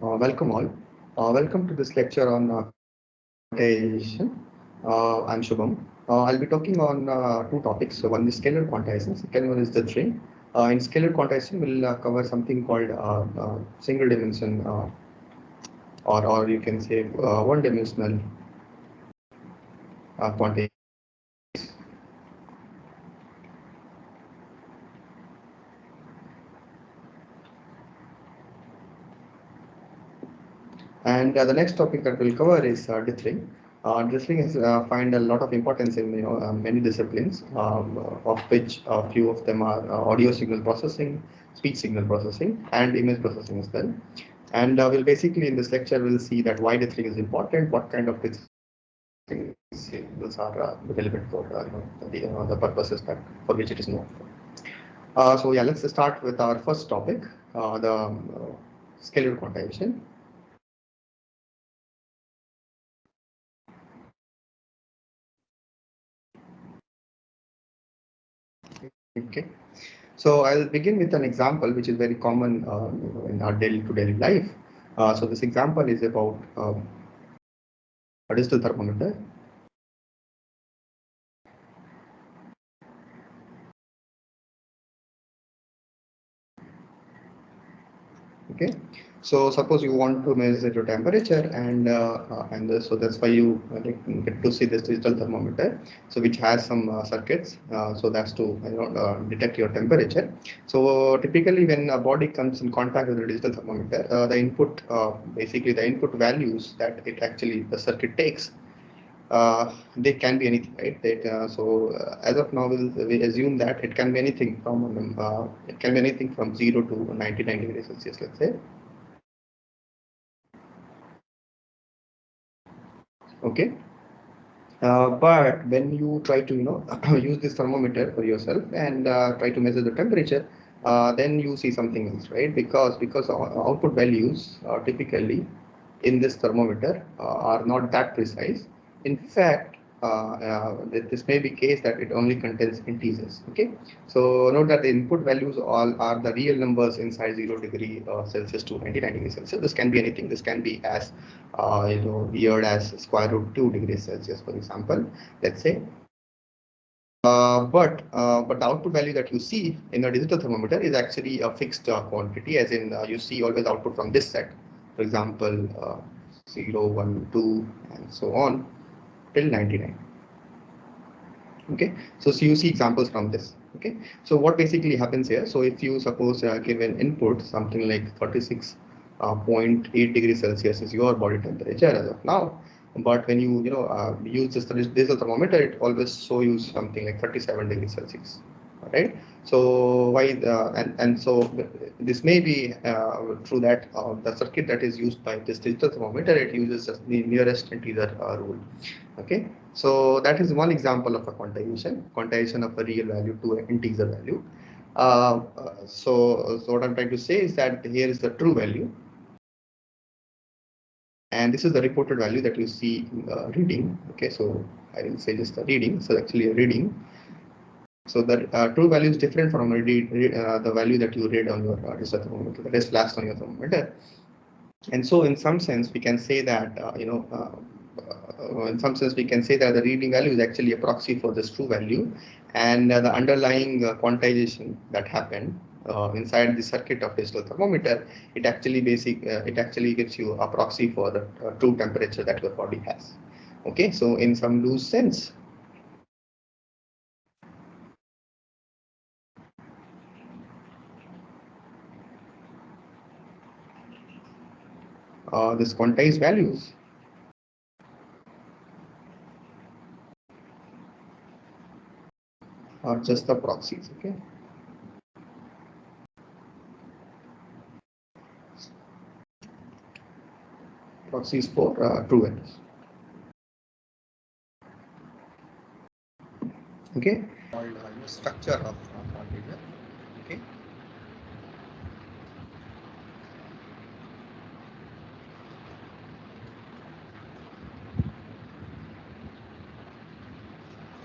Welcome all. Welcome to this lecture on quantization. I'm Shubham. I'll be talking on two topics. So one is scalar quantization, second one is the string. In scalar quantization, we'll cover something called single dimension or you can say one dimensional quantization. And the next topic that we'll cover is dithering. Dithering is find a lot of importance in many disciplines, of which a few of them are audio signal processing, speech signal processing, and image processing as well. And we'll basically in this lecture we'll see that why dithering is important, what kind of dithering signals are relevant for the purposes that for which it is known for. So yeah, let's start with our first topic, the scalar quantization. Okay. So I'll begin with an example which is very common in our daily to daily life. So this example is about a digital thermometer. Okay. So suppose you want to measure your temperature, and so that's why you get to see this digital thermometer. So which has some circuits, so that's to detect your temperature. So typically when a body comes in contact with the digital thermometer, the input basically the input values that it actually the circuit takes. They can be anything, right? As of now, we assume that it can be anything from it can be anything from 0 to 99 degrees Celsius, let's say. Okay. But when you try to use this thermometer for yourself and try to measure the temperature, then you see something else, right? Because output values typically in this thermometer are not that precise. In fact, this may be case that it only contains integers. Okay, so note that the input values all are the real numbers inside 0 degree Celsius to 99 degrees Celsius. This can be anything. This can be as weird as square root 2 degrees Celsius, for example. Let's say. But the output value that you see in a digital thermometer is actually a fixed quantity, as in you see always output from this set. For example, 0, 1, 2, and so on till 99. Okay, so you see examples from this. Okay, so what basically happens here? So if you suppose give an input something like 36.8 degrees Celsius is your body temperature as of now, but when you use this digital thermometer, it always show you something like 37 degrees Celsius. Right. So why and so this may be true that the circuit that is used by this digital thermometer, it uses the nearest integer rule. Okay, so that is one example of a quantization of a real value to an integer value. So what I'm trying to say is that here is the true value, and this is the reported value that you see reading. Okay, so I will say just the reading. So actually a reading. So the true value is different from the value that you read on your digital thermometer, that is flashed on your thermometer. And so in some sense we can say that in some sense we can say that the reading value is actually a proxy for this true value, and the underlying quantization that happened inside the circuit of digital thermometer, it actually gives you a proxy for the true temperature that your body has. Okay, so in some loose sense, this quantized values are just the proxies. Okay, proxies for true values. Okay, called structure of quantization. Okay,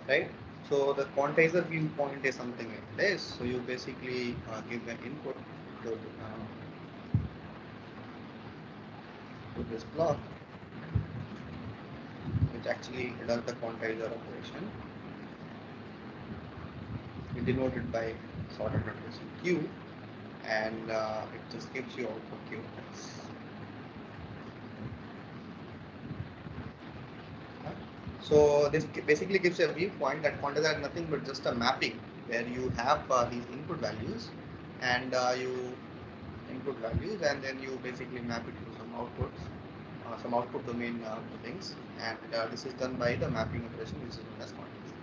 right? So the quantizer viewpoint is something like this. So you basically give an input to to this block, which actually does the quantizer operation. We denote it by sorted notation Q, and it just gives you output Q. So this basically gives you a viewpoint that quantizer is nothing but just a mapping where you have these input values, and you input values, and then you basically map it to some outputs, some output domain things, and this is done by the mapping operation, which is known as quantizer.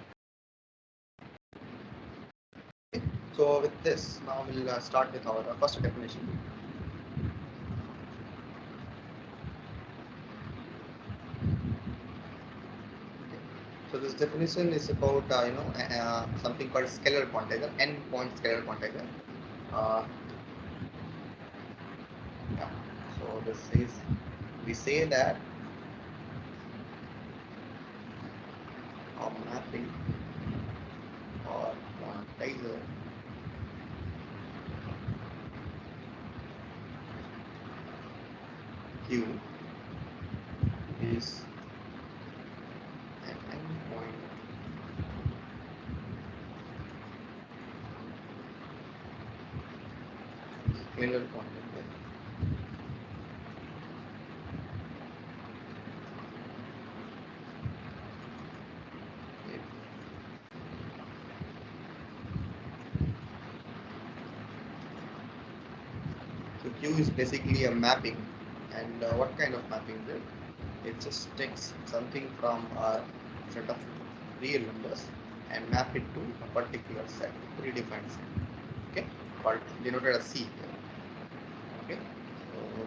Okay. So with this, now we'll start with our first definition. So this definition is about something called scalar quantizer, n-point scalar quantizer. Yeah. So this is, we say that a mapping or quantizer Q is an n-point scalar quantizer. So Q is basically a mapping, and what kind of mapping is it? It just takes something from a set of real numbers and map it to a particular set, predefined set, okay, called denoted as C here. Okay, so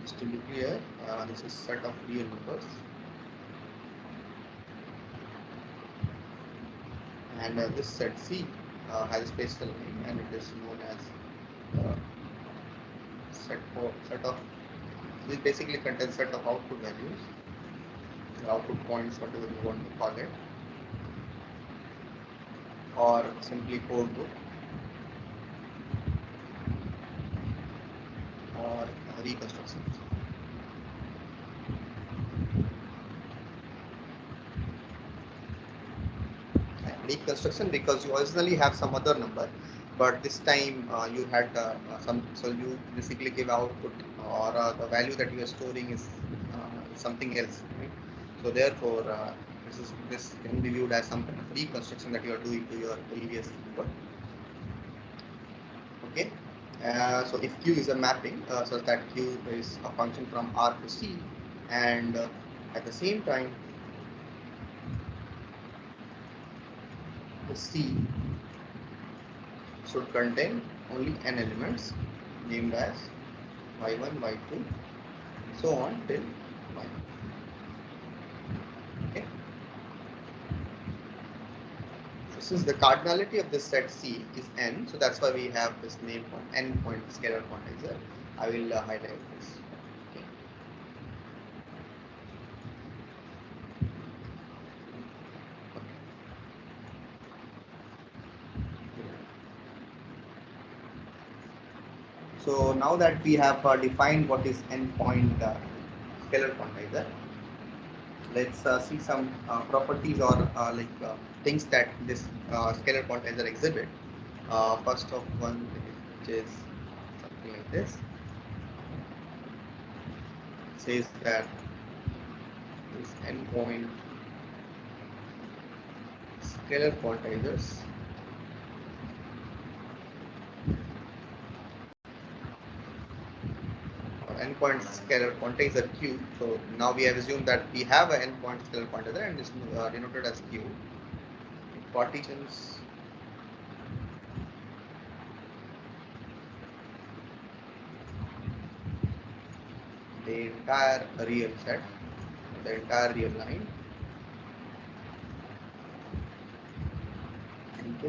just to be clear, this is set of real numbers, and this set C has a spatial name, and it is known as set of. This basically contains set of output values, output points, whatever you want to call it, or simply code book, or reconstructions. Reconstruction because you originally have some other number, but this time you had some, so you basically give output, or the value that you are storing is something else, right? So therefore this can be viewed as some kind of reconstruction that you are doing to your previous input. Okay, so if Q is a mapping, so that Q is a function from R to C, and at the same time the C should contain only n elements named as y1, y2, so on till y. Okay. So since the cardinality of this set C is n, so that's why we have this name for n-point scalar quantizer. I will highlight this. Okay. So now that we have defined what is n-point scalar quantizer, let's see some properties or things that this scalar quantizer exhibit. First of one, which is something like this. It says that this n-point scalar quantizers n-point scalar quantizer Q. So now we have assumed that we have an n-point scalar quantizer and it's denoted as Q. It partitions the entire real set, the entire real line, into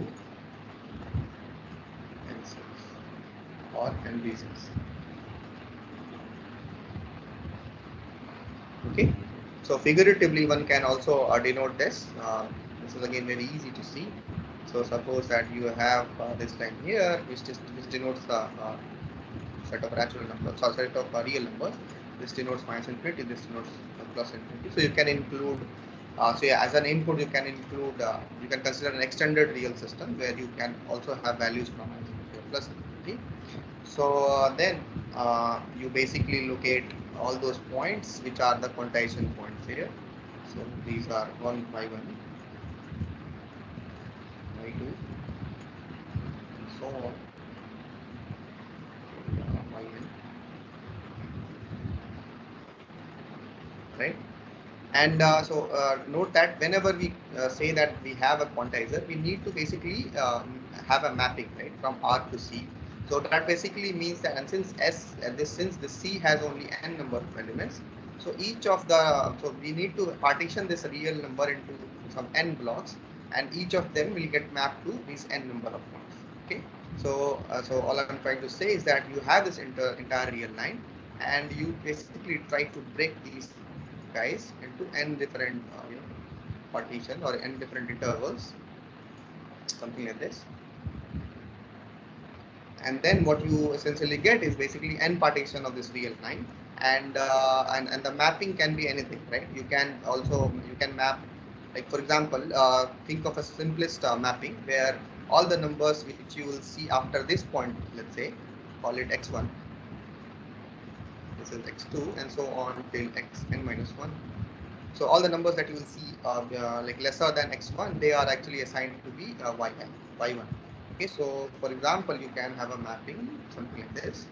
n6 or n regions. Okay, so figuratively one can also denote this. This is again very easy to see. So suppose that you have this line here, which denotes the set of natural numbers, or set of real numbers, This denotes minus infinity, this denotes plus infinity. So you can include, so yeah, as an input you can include, you can consider an extended real system where you can also have values from minus infinity or plus infinity. So then you basically locate all those points which are the quantization points here. So these are 1 by 1, by 2, and so on, by n, right? And note that whenever we say that we have a quantizer, we need to basically have a mapping, right, from R to C. So that basically means that, and since since the C has only n number of elements, so each of the, so we need to partition this real number into some n blocks, and each of them will get mapped to these n number of points. Okay. So so all I'm trying to say is that you have this entire real line, and you basically try to break these guys into n different partition or n different intervals, something like this. And then what you essentially get is basically n partition of this real line, and the mapping can be anything, right? You can also, you can map, like for example, think of a simplest mapping where all the numbers which you will see after this point, let's say, call it x1, this is x2, and so on till xn minus 1. So all the numbers that you will see like lesser than x1, they are actually assigned to be y1. Okay, so for example, you can have a mapping something like this.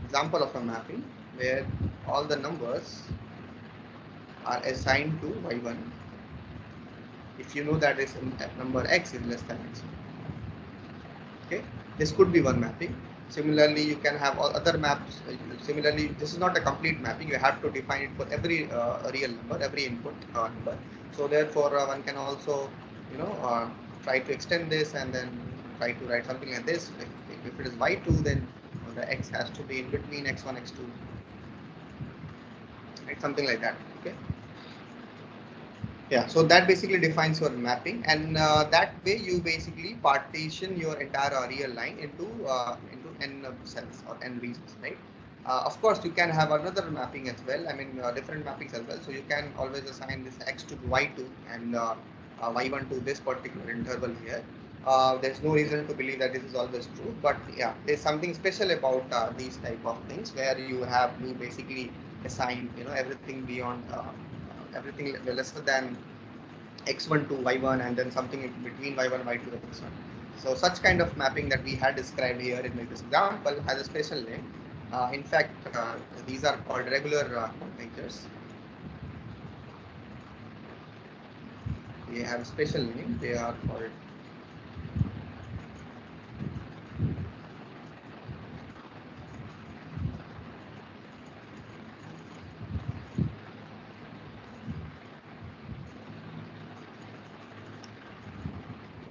Example of a mapping where all the numbers are assigned to y1 if you know that this number x is less than x1. Okay, this could be one mapping. Similarly, you can have all other maps. Similarly, this is not a complete mapping. You have to define it for every real number, every input number. So therefore, one can also, try to extend this and then try to write something like this. If it is y2, then the x has to be in between x1, x2, right? Something like that. Okay. Yeah, so that basically defines your mapping, and that way you basically partition your entire real line into n cells or n regions, right? Of course, you can have another mapping as well. I mean, different mappings as well. So you can always assign this x to y2 and y1 to this particular interval here. There's no reason to believe that this is always true, but yeah, there's something special about these type of things where you have to basically assign, everything beyond. Everything lesser than x1 to y1, and then something in between y1 y2 x1. So such kind of mapping that we had described here in this example has a special name. In fact, these are called regular quantizers. They have a special name. They are called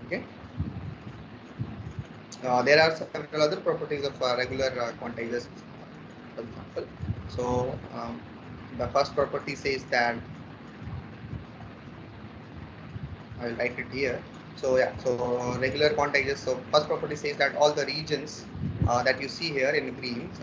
okay. There are several other properties of regular quantizers, for example. So the first property says that, I'll write it here. So yeah, so regular quantizers. So first property says that all the regions that you see here in greens,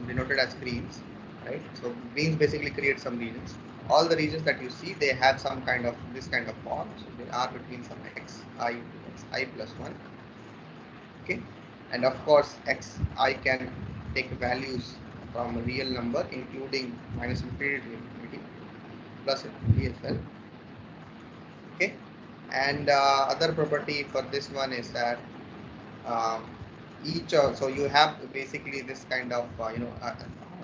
denoted as greens, right? So greens basically create some regions. All the regions that you see, they have some kind of this kind of form. So they are between some xi plus 1. Okay, and of course xi can take values from a real number, including minus infinity to infinity, plus infinity as well. Okay, and other property for this one is that um, so you have basically this kind of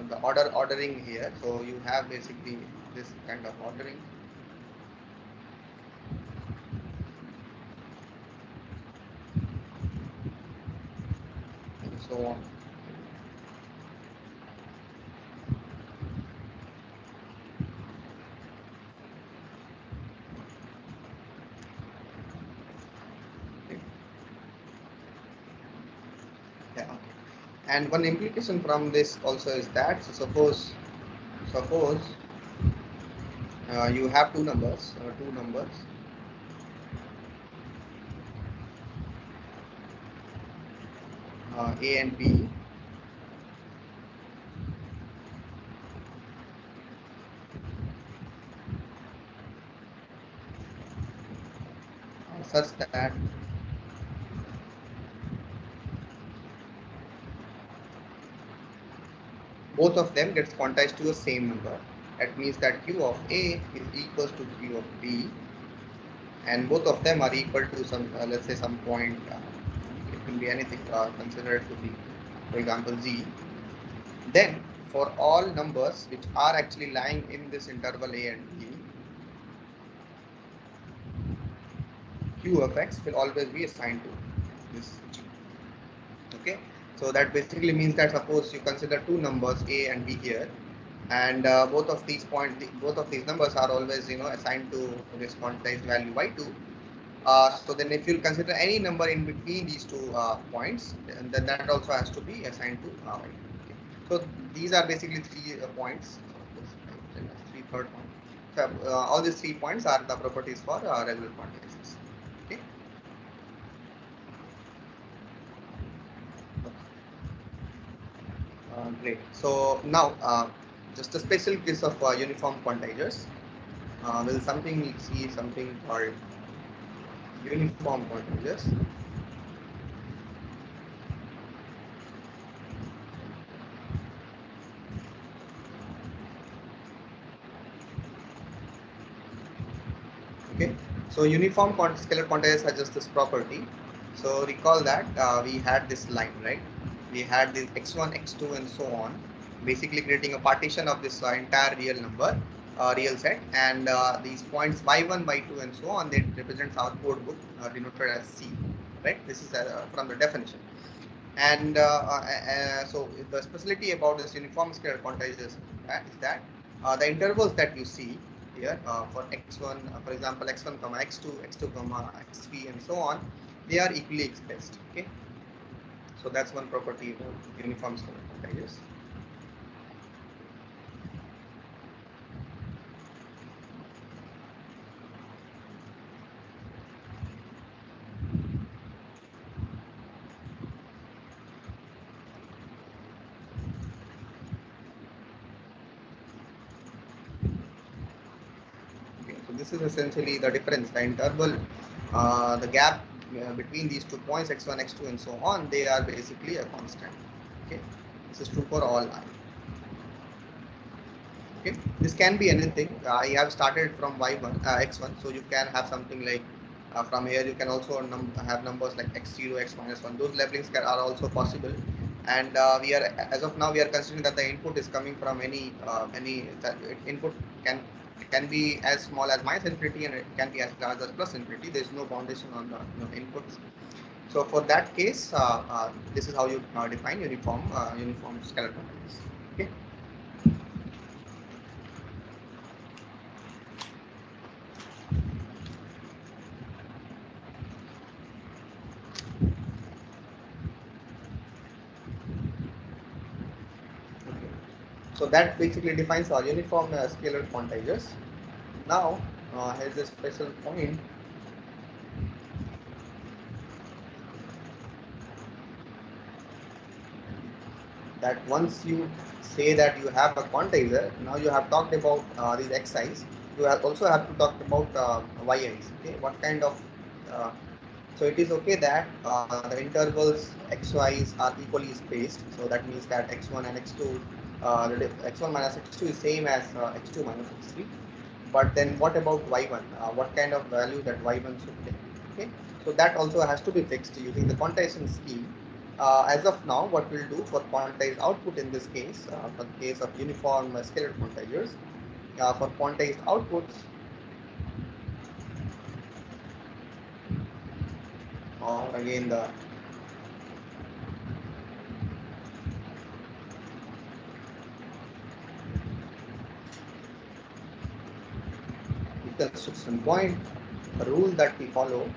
the ordering here. So you have basically this kind of ordering, and so on. Okay. Yeah, okay. And one implication from this also is that, so suppose you have two numbers, A and B, such that both of them gets quantized to the same number. That means that Q of A is equals to Q of B, and both of them are equal to some, let's say some point, it can be anything, consider it to be, for example, Z. Then for all numbers which are actually lying in this interval A and B, Q of X will always be assigned to this G. Okay, so that basically means that suppose you consider two numbers A and B here, and both of these numbers are always assigned to this quantized value y2. So then if you consider any number in between these two points, then that also has to be assigned to y2. Okay. So these are basically 3 points. So 3/3 point. So all these 3 points are the properties for regular quantizers. Okay. Great. So now just a special case of uniform quantizers. Will something see something called uniform quantizers. Okay, so uniform scalar quantizers has just this property. So recall that we had this line, right? We had this x1, x2, and so on, basically creating a partition of this entire real number, real set, and these points y1, y2, and so on, they represents our code book denoted as C, right? This is from the definition. And so the specialty about this uniform scalar quantizers is that the intervals that you see here for x1, for example, x1 comma x2, x2 comma x3, and so on, they are equally expressed. Okay, so that's one property about uniform scalar quantizers. So this is essentially the difference, the interval, the gap between these 2 points x1, x2, and so on, they are basically a constant. Okay, this is true for all I. Okay, this can be anything. I have started from y1, x1, so you can have something like from here you can also have numbers like x0, x minus 1. Those labelings are also possible, and we are, as of now, we are considering that the input is coming from any input can be as small as minus infinity, and it can be as large as plus infinity. There is no foundation on the inputs. So for that case, this is how you define uniform scalar quantities. Okay. So that basically defines our uniform scalar quantizers. Now, here's a special point. That once you say that you have a quantizer, now you have talked about these xi's. You also have to talk about yi's. Okay, what kind of so it is okay that the intervals xy's are equally spaced. So that means that x1 and x2, x1 minus x2 is same as x2 minus x3. But then what about y1? What kind of value that y1 should take? Okay, so that also has to be fixed using the quantization scheme. As of now, what we'll do for quantized output in this case, for the case of uniform scalar quantizers, for quantized outputs, or again the construction point, the rule that we follow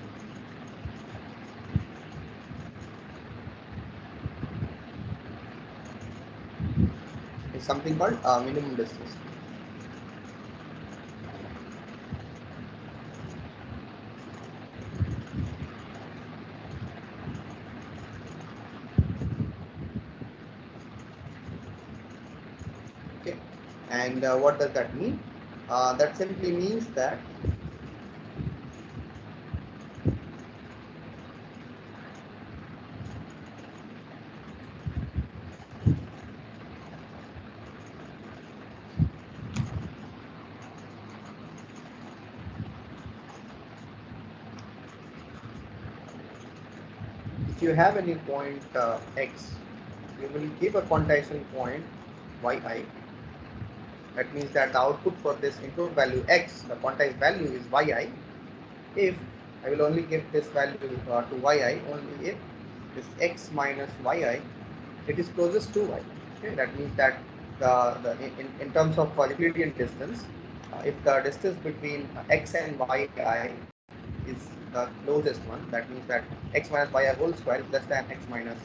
is something called minimum distance. Okay, and what does that mean? That simply means that if you have any point x, you will give a quantization point yi. That means that the output for this input value x, the quantized value is yi. If I will only give this value to yi only if this x minus yi, it is closest to y. Okay, that means that in terms of Euclidean distance, if the distance between x and yi is the closest one, that means that x minus yi whole square is less than x minus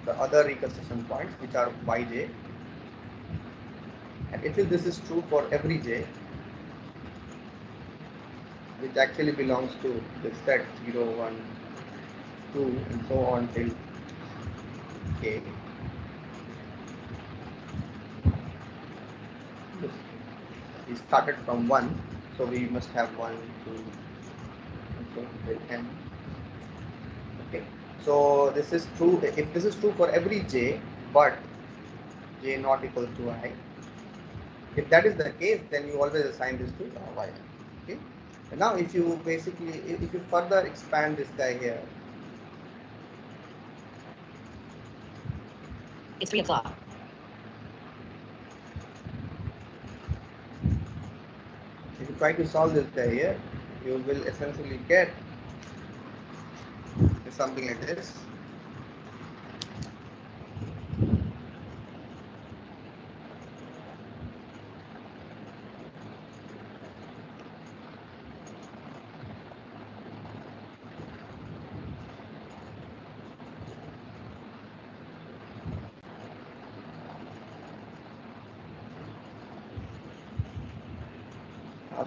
the other reconstruction points, which are yj. And if this is true for every j, which actually belongs to the set 0, 1, 2 and so on till k. We started from 1, so we must have 1, 2, and so till n. Okay, so this is true. If this is true for every j, but j not equal to I, if that is the case, then you always assign this to y. Okay. And now, if you basically, if you further expand this guy here, it's 3 o'clock. If you try to solve this guy here, you will essentially get something like this.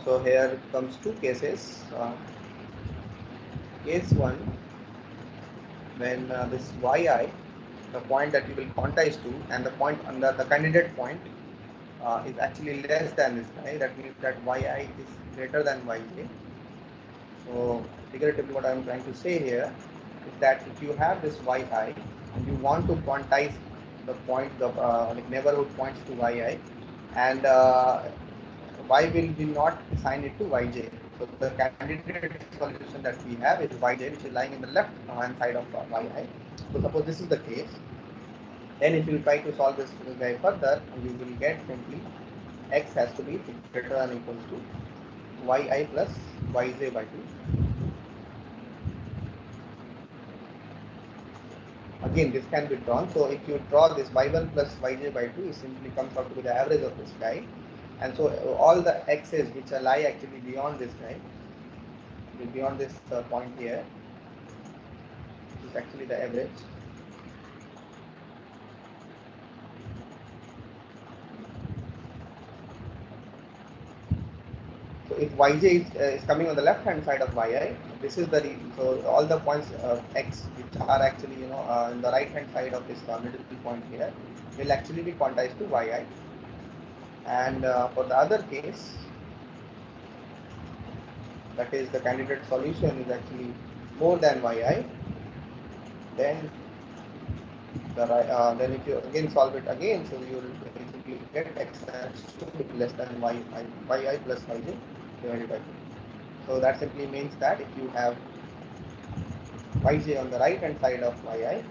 So here comes two cases. Case 1, when this yi, the point that you will quantize to, and the point under the candidate point is actually less than this guy. That means that yi is greater than yj. So figuratively, what I am trying to say here is that if you have this yi and you want to quantize the point, the like neighborhood points to yi, and y will not assign it to yj. So the candidate solution that we have is yj, which is lying in the left hand side of yi. So suppose this is the case, then if you try to solve this guy further, you will get simply x has to be greater than or equal to yi plus yj by 2. Again, this can be drawn. So if you draw this y1 plus yj by 2, it simply comes out to be the average of this guy. And so all the x's which lie actually beyond this guy, beyond this point here, is actually the average. So if yj is coming on the left hand side of yi, this is the reason. So all the points x which are actually in the right hand side of this middle point here will actually be quantized to yi. And for the other case, that is the candidate solution is actually more than yi, then then if you again solve it again, so you will basically get x to be less than yi plus yj divided by 2. So that simply means that if you have yj on the right hand side of yi,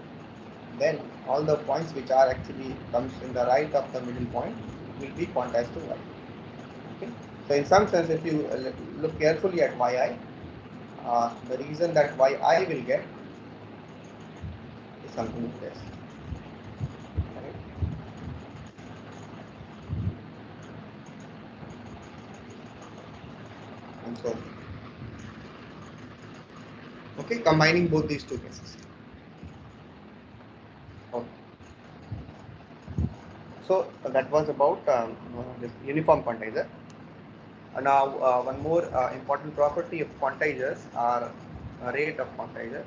then all the points which are actually comes in the right of the middle point will be quantized to y. Okay. So in some sense, if you look carefully at yi, the reason that yi will get is something like this. Right? And so, okay, combining both these two cases. Okay. So that was about this uniform quantizer. Now, one more important property of quantizers are rate of quantizer.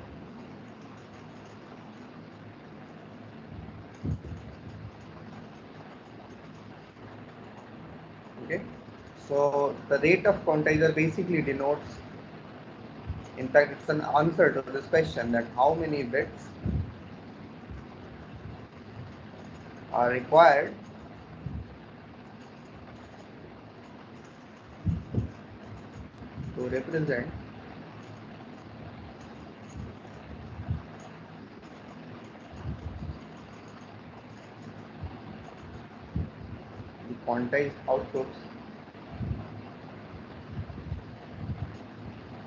Okay, so the rate of quantizer basically denotes, in fact, it's an answer to this question, that how many bits are required to represent quantized outputs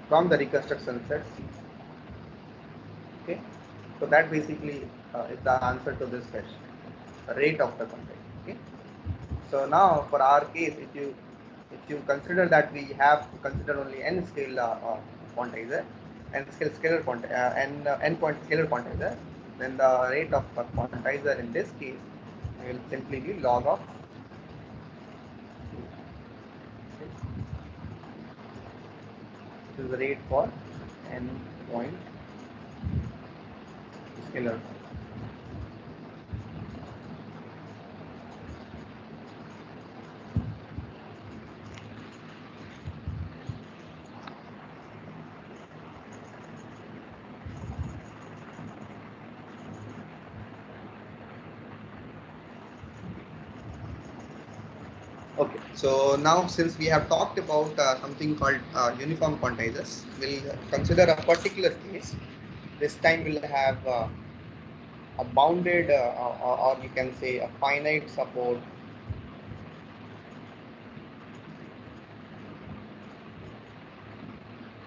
from the reconstruction sets. Okay, so that basically is the answer to this question, the rate of the quantization. Okay, so now for our case, if you consider that we have to consider only n scale quantizer, n scale scalar quantizer, n point scalar quantizer, then the rate of quantizer in this case will simply be log of 2. This is the rate for n point scalar. Okay, so now since we have talked about something called uniform quantizers, we'll consider a particular case. This time we'll have a bounded or you can say a finite support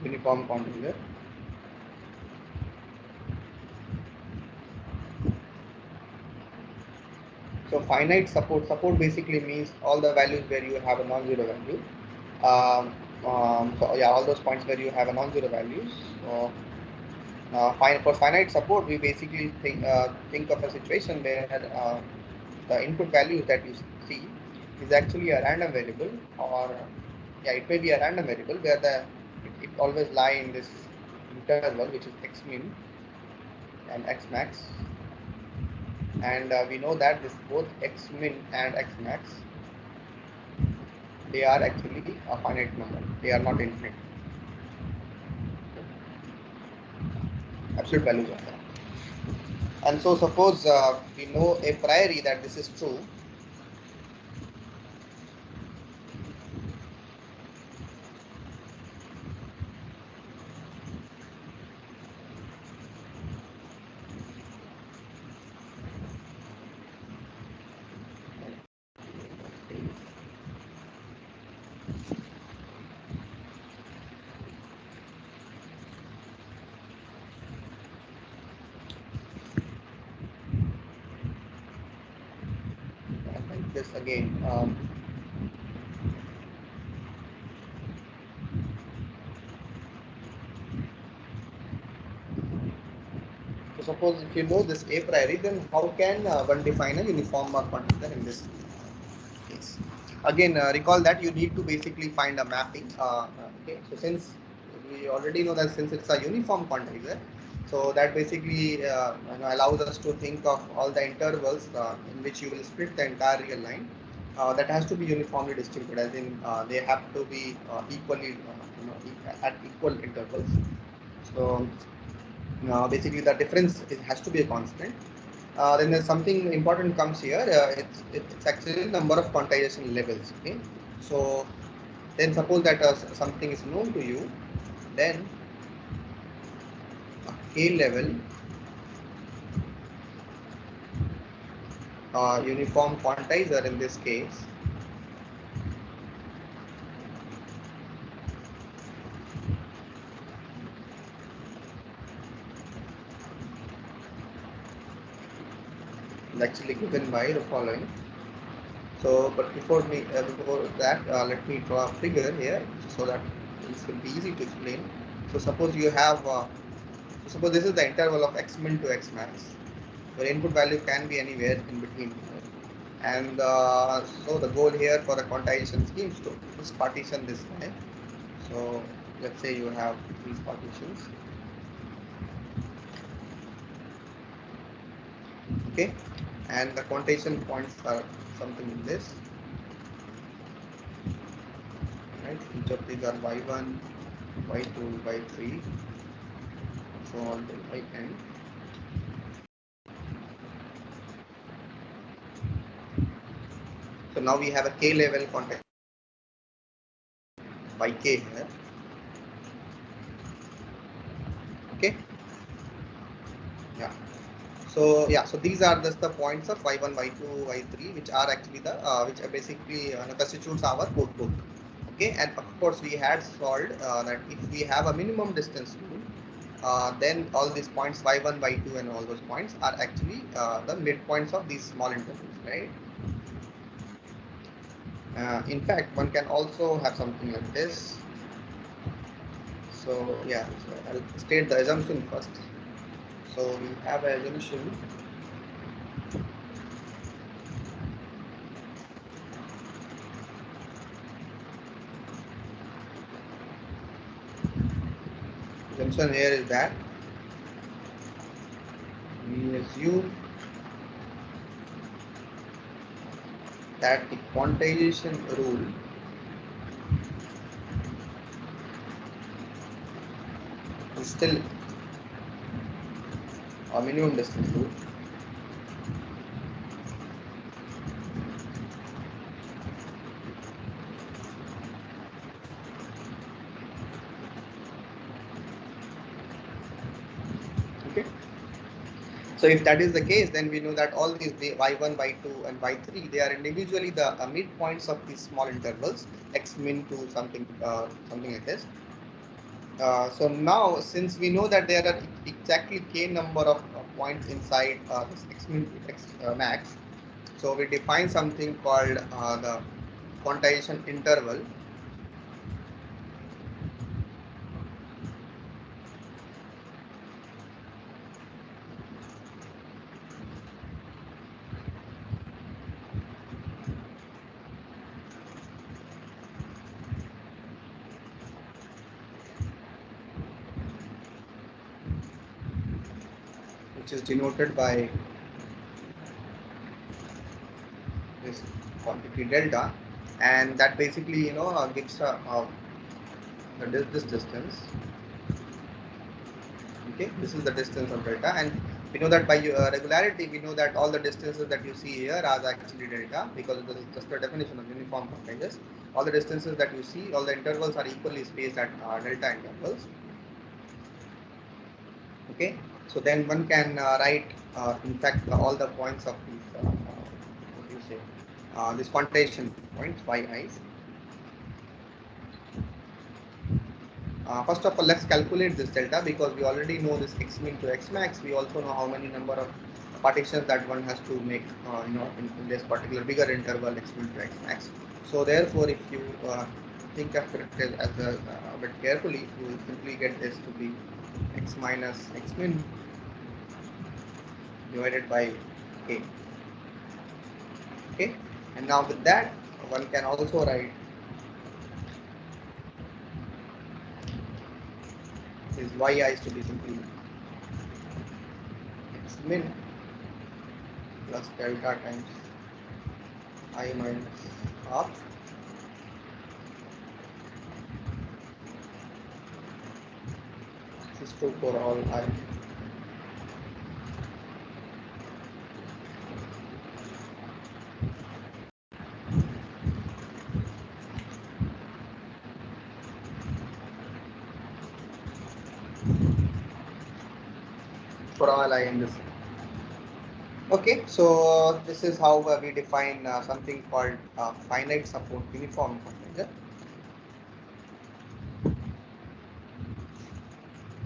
uniform quantizer. So finite support basically means all the values where you have a non-zero value. So yeah, all those points where you have a non-zero values. So, for finite support, we basically think of a situation where the input values that you see is actually a random variable, or yeah, it may be a random variable where it always lie in this interval, which is x min and x max. And we know that this both x min and x max, they are actually a finite number. They are not infinite. Absolute values of that. And so suppose we know a priori that this is true. Like this again. So suppose if you know this a priori, then how can one define a uniform quantizer in this case? Again, recall that you need to basically find a mapping. Okay, so since we already know that since it's a uniform quantizer, so that basically allows us to think of all the intervals in which you will split the entire real line. That has to be uniformly distributed, as in they have to be equally, at equal intervals. So basically the difference has to be a constant. Then there's something important comes here. It's actually number of quantization levels. Okay, so then suppose that something is known to you, then a k level uniform quantizer in this case is actually given by the following. So, but before that, let me draw a figure here so that this will be easy to explain. So, suppose you have, suppose this is the interval of x min to x max, where input value can be anywhere in between here. And so the goal here for the quantization scheme is to just partition this way. So, let's say you have these partitions. Okay, and the quantization points are something in this. Right, each of these are y1, y2, y3, so on till yn. So now we have a k level context by k here. Okay, yeah. So yeah, so these are just the points of y1, y2, y3, which are actually the which are basically constitutes our code book. Okay, and of course we had solved that if we have a minimum distance rule, then all these points y1, y2, and all those points are actually the midpoints of these small intervals, right? In fact, one can also have something like this. So yeah, so I'll state the assumption first. So we have an assumption here is that we assume that the quantization rule is still a minimum distance rule. Okay. So if that is the case, then we know that all these y1, y2, and y3, they are individually the midpoints of these small intervals, x min to something like this. So now, since we know that there are exactly k number of points inside this x min to x max, so we define something called the quantization interval. Which is denoted by this quantity delta, and that basically gives this distance. Okay, this is the distance of delta, and we know that by regularity, we know that all the distances that you see here are actually delta, because this is just the definition of uniform quantizers. All the distances that you see, all the intervals are equally spaced at delta intervals. Okay, so then one can write in fact all the points of these what do you say this quantization points yi's. First of all, let's calculate this delta, because we already know this x min to x max. We also know how many number of partitions that one has to make in this particular bigger interval x min to x max. So therefore, if you think of it as a bit carefully, you will simply get this to be x minus x min divided by k. Okay, and now with that, one can also write is yi is to be simply x min plus delta times I minus half is true for all I. For all I in this. Okay, so this is how we define something called finite support uniform quantizer.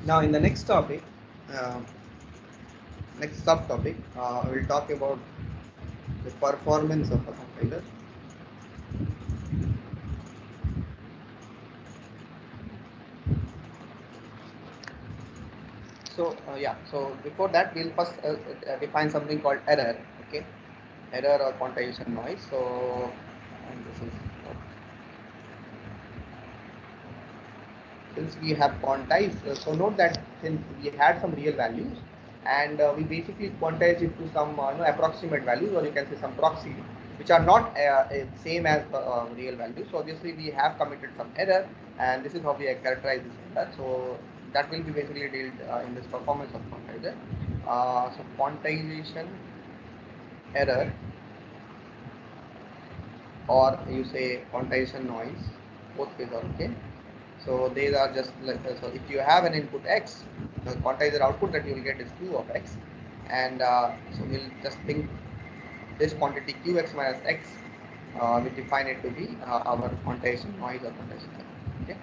Now in the next topic, next subtopic, we'll talk about the performance of a quantizer. So yeah, so before that we'll first define something called error. Okay, error or quantization noise. So and this is since we have quantized, so note that since we had some real values, and we basically quantize it to some approximate values, or you can say some proxy, which are not same as real values. So obviously we have committed some error, and this is how we characterize this error. So that will be basically dealt in this performance of quantizer. So quantization error, or you say quantization noise, both ways are okay. So these are just like so if you have an input x, the quantizer output that you will get is q of x, and so we'll just think this quantity qx minus x, we define it to be our quantization noise or quantization error. Okay.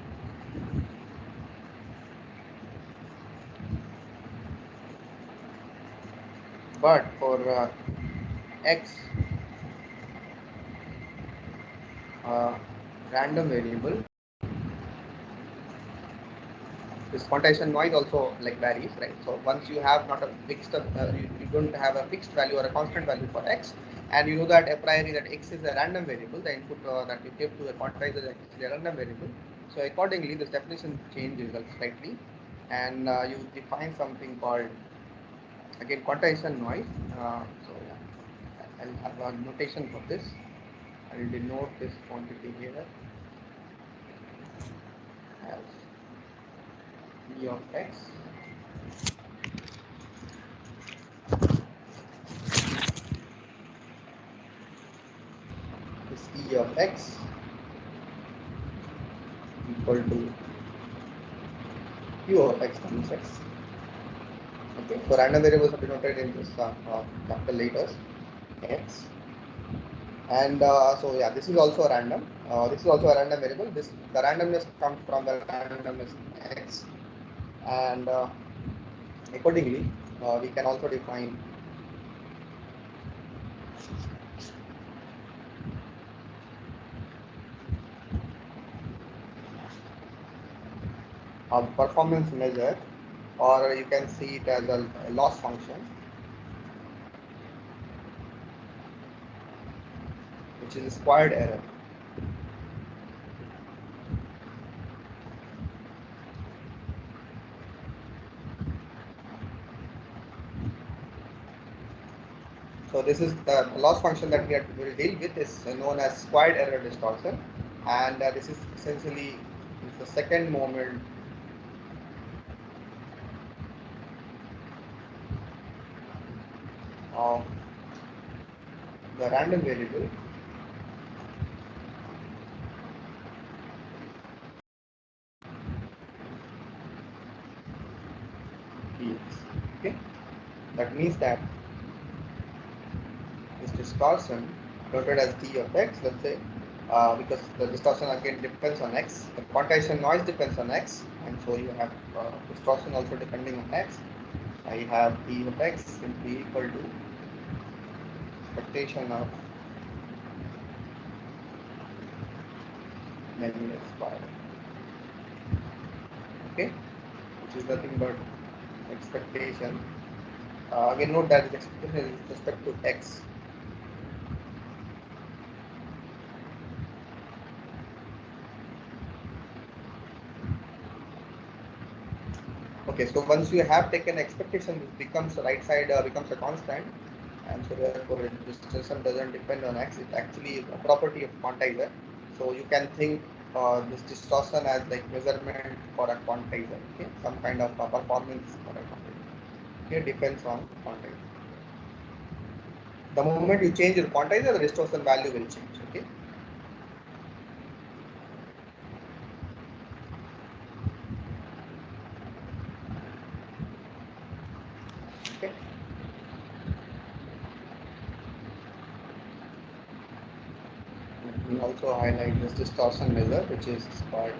But for x random variable, this quantization noise also like varies, right? So once you have not a fixed, you don't have a fixed value or a constant value for x, and you know that a priori that x is a random variable, the input that you give to a quantizer is a random variable. So accordingly, this definition changes slightly, and you define something called again quantization noise. So yeah, I'll have a notation for this. I will denote this quantity here as E of x. This E of x equal to Q of x times x. Okay, so random variables are denoted in this capital letters x, and so yeah, this is also a random. This is also a random variable. The randomness comes from the randomness x, and accordingly, we can also define a performance measure, or you can see it as a loss function, which is squared error. So this is the loss function that we will deal with is known as squared error distortion, and this is essentially the second moment of the random variable dx. Okay, that means that this distortion noted as d of x, let's say, because the distortion again depends on x, the quantization noise depends on x, and so you have distortion also depending on x. I have d of x simply equal to expectation of negative square. Okay, which is nothing but expectation. Again, note that the expectation is with respect to x. Okay, so once you have taken expectation, this becomes the right side becomes a constant, and so therefore this distortion doesn't depend on x. It actually is a property of quantizer. So you can think this distortion as like measurement for a quantizer. Okay, some kind of performance for a quantizer. Okay, depends on quantizer. The moment you change your quantizer, the distortion value will change. Okay. Okay. We also highlight this distortion measure, which is called.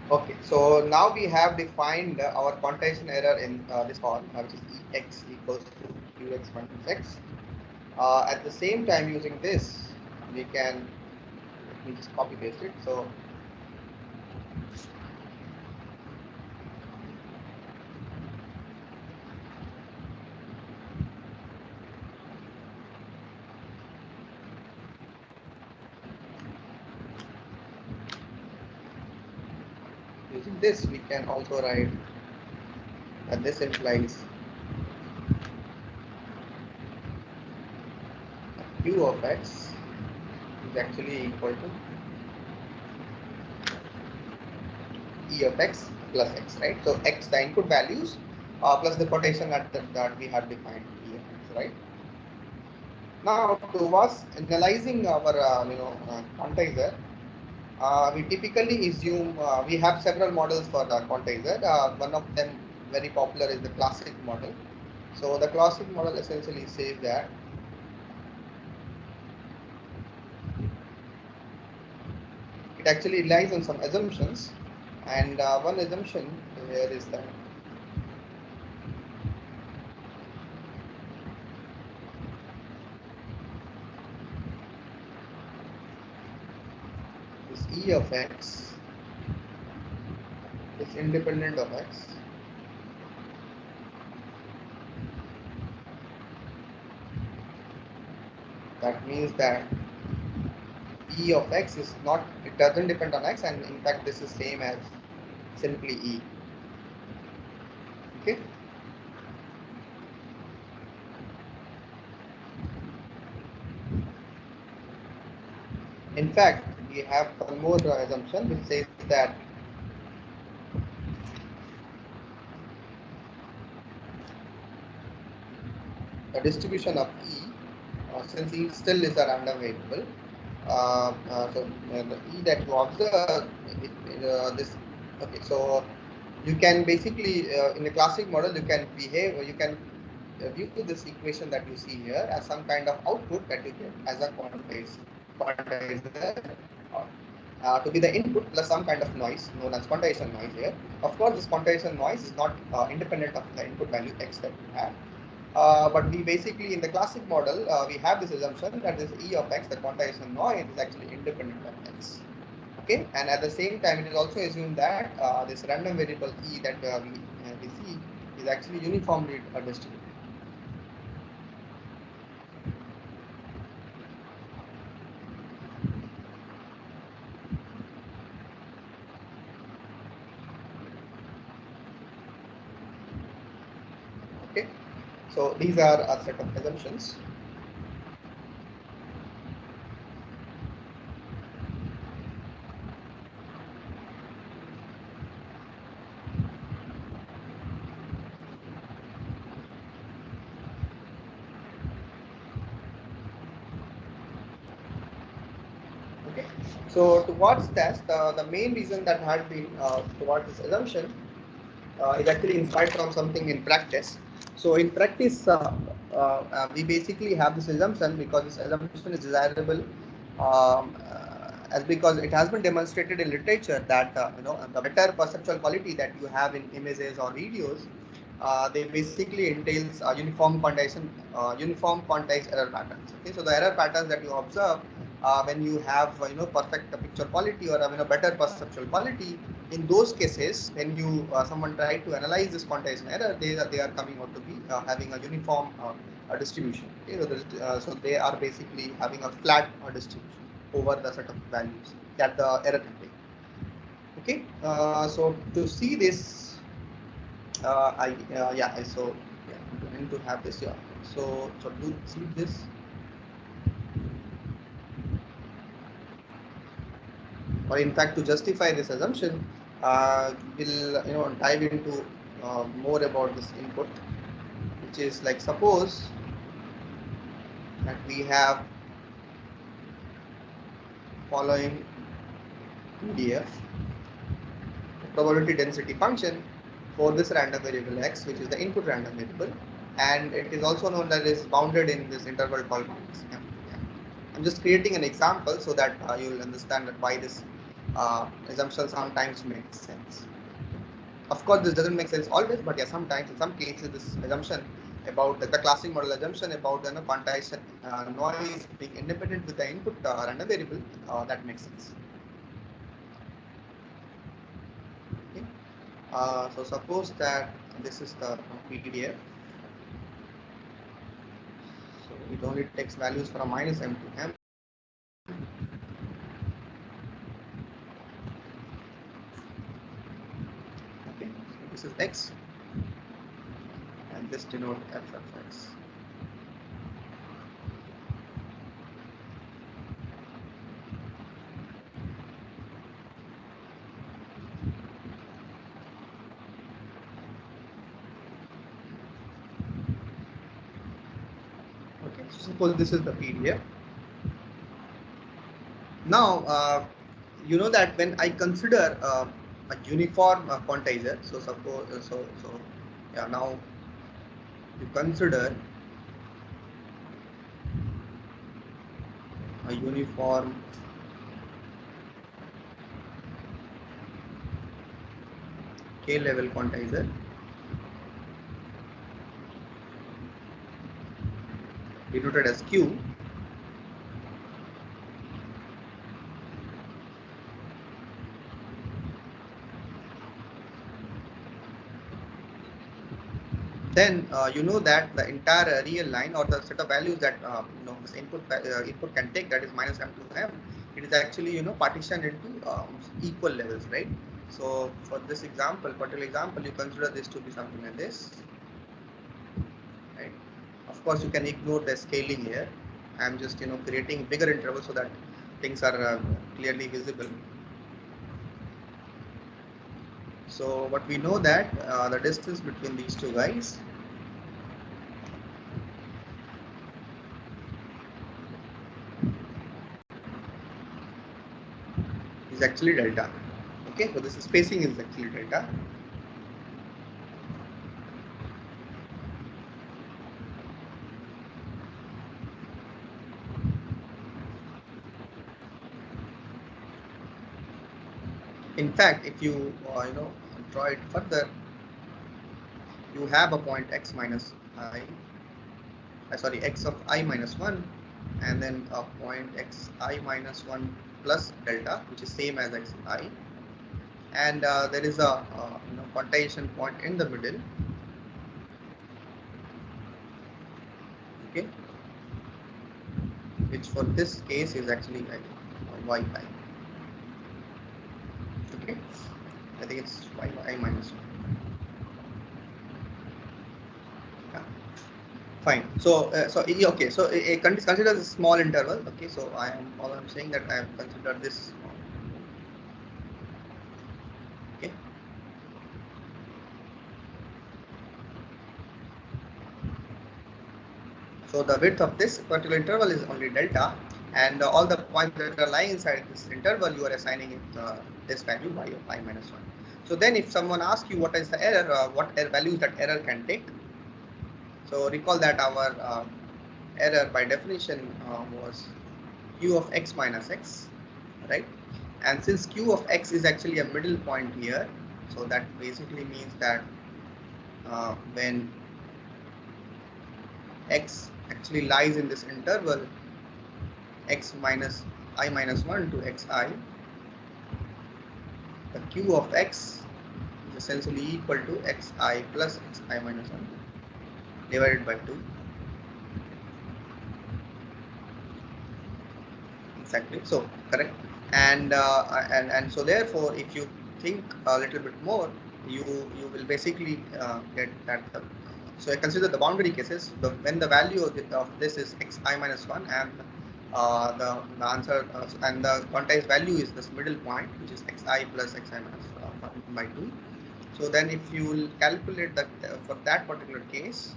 Okay, so now we have defined our quantization error in this form, which is Ex equals to Qx minus x. At the same time, using this, we can, let me just copy paste it. So using this, we can also write that this implies Q of x is actually equal to E of x plus x, right? So x, the input values, plus the quotation that we have defined E of x, right? Now, towards analyzing our quantizer, We typically assume we have several models for the quantizer. One of them very popular is the classic model. So the classic model essentially says that it actually relies on some assumptions, and one assumption here is that this E of x is independent of x. That means that E of x is not, it doesn't depend on x, and in fact this is same as simply E. Okay. In fact, we have one more assumption which says that the distribution of E, since E still is a random variable, the E that you observe, this, okay, so you can basically, in the classic model, you can behave, or you can view this equation that you see here as some kind of output that you get as a quantizer to be the input plus some kind of noise known as quantization noise here. Of course, this quantization noise is not independent of the input value x that we have. But we basically, in the classic model, we have this assumption that this E of x, the quantization noise, is actually independent of x. Okay, and at the same time, it is also assumed that this random variable E that we see is actually uniformly distributed. Okay, so these are a set of assumptions. Okay, so towards that, the main reason that had been towards this assumption is actually inspired from something in practice. So in practice, we basically have this assumption because this assumption is desirable, as because it has been demonstrated in literature that the better perceptual quality that you have in images or videos, they basically entails uniform quantization, uniform quantized error patterns. Okay, so the error patterns that you observe when you have perfect picture quality or better perceptual quality, in those cases when you someone try to analyze this quantization error, they are coming out to be having a uniform distribution. Okay, so they are basically having a flat distribution over the set of values that the error can take. Okay, so to see this, I need to have this. Yeah, so to see this, or in fact to justify this assumption, we'll dive into more about this input, which is like, suppose that we have following PDF probability density function for this random variable x, which is the input random variable, and it is also known that is bounded in this interval called minus m. I'm just creating an example so that you will understand that why this assumption sometimes makes sense. Of course, this doesn't make sense always, but yeah, sometimes in some cases this assumption about the classic model assumption about the quantization noise being independent with the input random variable, that makes sense. Okay. So suppose that this is the PDF. So it only takes values from minus m to m. Okay, so this is x, and this denotes f of x. Okay, so suppose this is the PDF. Now, you know that when I consider a uniform quantizer, so suppose yeah, now you consider a uniform k level quantizer denoted as q. Then you know that the entire real line or the set of values that this input can take, that is minus m to m, it is actually partitioned into equal levels, right? So for this example, particular example, you consider this to be something like this, right? Of course, you can ignore the scaling here. I'm just creating bigger intervals so that things are clearly visible. So what we know that the distance between these two guys is actually delta. Okay, so this spacing is actually delta. In fact, if you draw it further, you have a point x minus I, sorry, x of I minus 1, and then a point x I minus 1 plus delta, which is same as x I, and there is a quantization point in the middle. Okay, which for this case is actually I think y I. Okay, I think it's y minus 1. Yeah. Fine. So, okay. So, consider a small interval. Okay. So, I'm saying that I have considered this. Okay. So, the width of this particular interval is only delta, and all the points that are lying inside this interval, you are assigning it this value y of I minus 1. So, then if someone asks you what is the error, what values that error can take. So, recall that our error by definition was q of x minus x, right? And since q of x is actually a middle point here, so that basically means that when x actually lies in this interval x minus I minus 1 to xi, the q of x is essentially equal to xi plus xi minus 1 divided by 2. Exactly. So correct. And so therefore, if you think a little bit more, you will basically get that. So I consider the boundary cases. When the value of this is xi minus 1 and the answer and the quantized value is this middle point, which is xi plus xi minus 1 by 2. So then if you will calculate that for that particular case,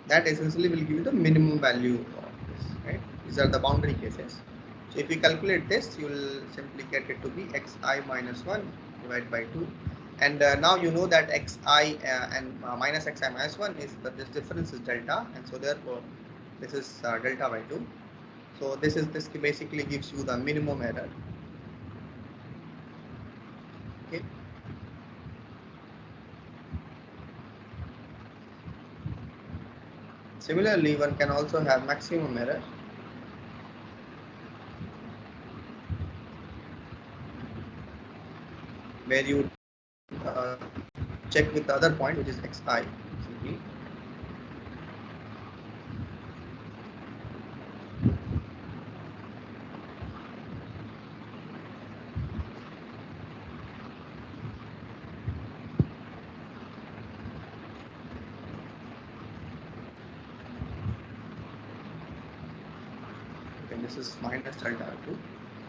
that essentially will give you the minimum value of this, right? These are the boundary cases. So if you calculate this, you will simply get it to be xi minus 1 divided by 2. And now you know that xi and minus xi minus 1 is that this difference is delta, and so therefore this is delta by 2. So this basically gives you the minimum error. Okay. Similarly, one can also have maximum error, where you check with the other point, which is xi simply. Okay, this is minus delta 2.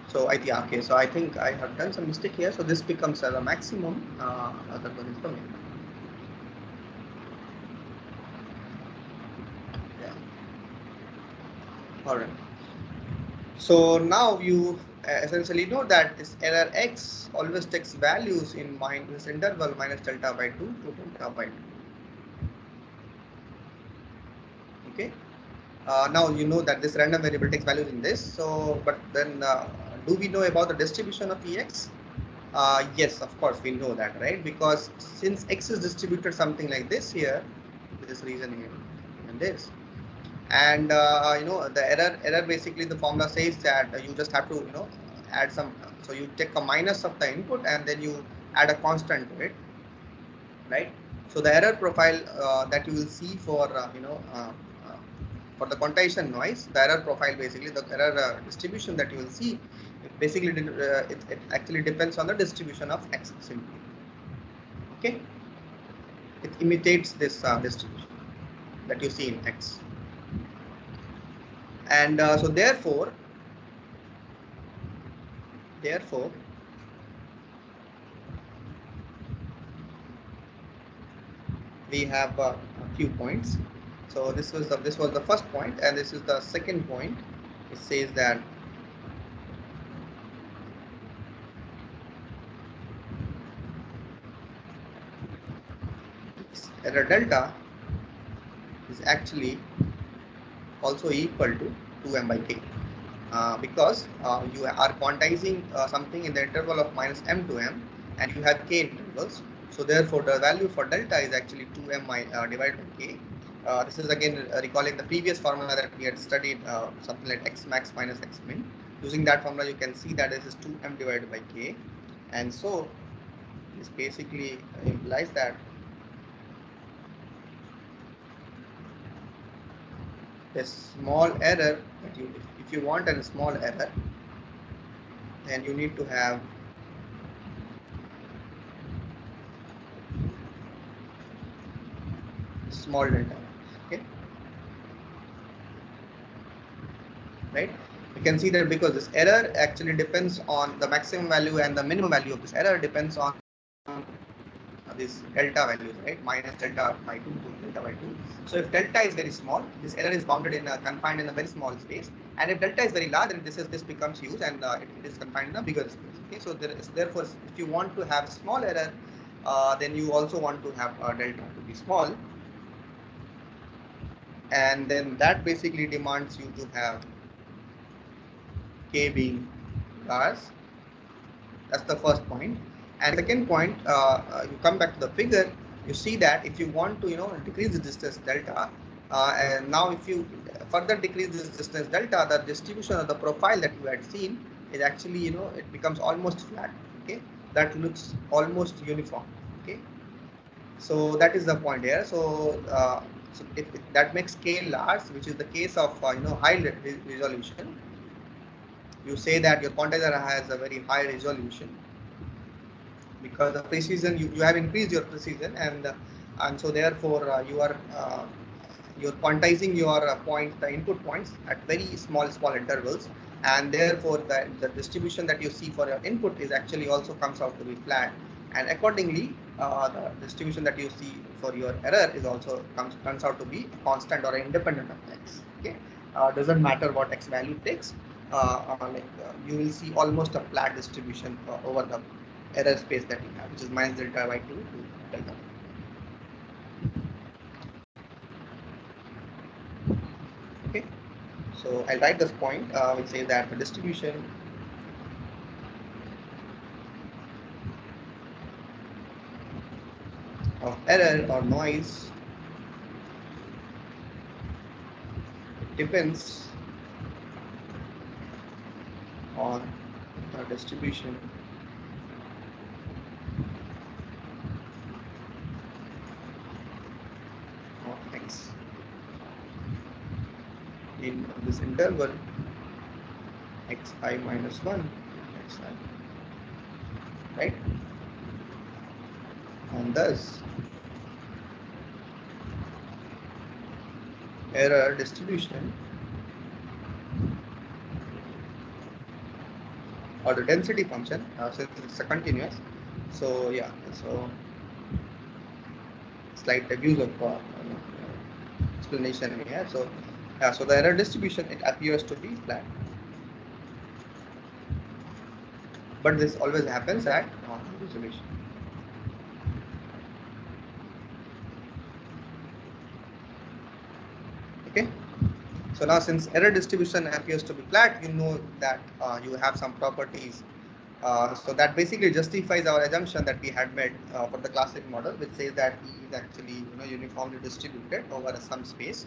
So okay, so I think I have done some mistake here. So this becomes the maximum, other one is the minimum. All right. So now you essentially know that this error x always takes values in this interval minus delta by 2 to delta by 2. Okay. Now you know that this random variable takes values in this. So, but then do we know about the distribution of Ex? Yes, of course we know that, right? Because since X is distributed something like this here, this region here, and this, and you know the error basically the formula says that you just have to add some. So you take a minus of the input and then you add a constant to it, right? So the error profile that you will see for for the quantization noise, the error profile basically the error distribution that you will see, it basically it actually depends on the distribution of X simply. Okay, it imitates this distribution that you see in X, and so therefore we have a few points. So this was the first point, and this is the second point. It says that error delta is actually also equal to 2m by k, because you are quantizing something in the interval of minus m to m, and you have k intervals. So therefore the value for delta is actually 2m divided by k. This is again recalling the previous formula that we had studied, something like x max minus x min. Using that formula, you can see that this is 2m divided by k, and so this basically implies that a small error that if you want a small error, then you need to have small delta. Okay, right? You can see that because this error actually depends on the maximum value, and the minimum value of this error depends on this delta values, right? Minus delta by 2 to delta by 2. So if delta is very small, this error is bounded in confined in a very small space, and if delta is very large, then this becomes huge, and it is confined in a bigger space. Okay, so therefore, if you want to have small error, then you also want to have delta to be small, and then that basically demands you to have k being large. That's the first point. And second point, you come back to the figure, you see that if you want to decrease the distance delta, and now if you further decrease this distance delta, the distribution of the profile that you had seen is actually it becomes almost flat. Okay, that looks almost uniform. Okay, so that is the point here. So so if that makes k large, which is the case of high resolution, you say that your quantizer has a very high resolution, because the precision you have increased your precision, and so therefore you're quantizing your the input points at very small intervals, and therefore the distribution that you see for your input is actually also comes out to be flat, and accordingly the distribution that you see for your error is also turns out to be constant or independent of x. Okay, doesn't matter what x value takes, you will see almost a flat distribution over the error space that you have, which is minus delta by 2 to delta. Okay, so I'll write this point which says that the distribution of error or noise depends on the distribution of x in this interval xi minus 1 xi, right? And thus error distribution or the density function, since it's a continuous, so yeah, so slight abuse of explanation here. So So the error distribution, it appears to be flat, but this always happens at resolution. Okay. So now, since error distribution appears to be flat, you know that you have some properties. So that basically justifies our assumption that we had made for the classic model, which says that E is actually uniformly distributed over some space,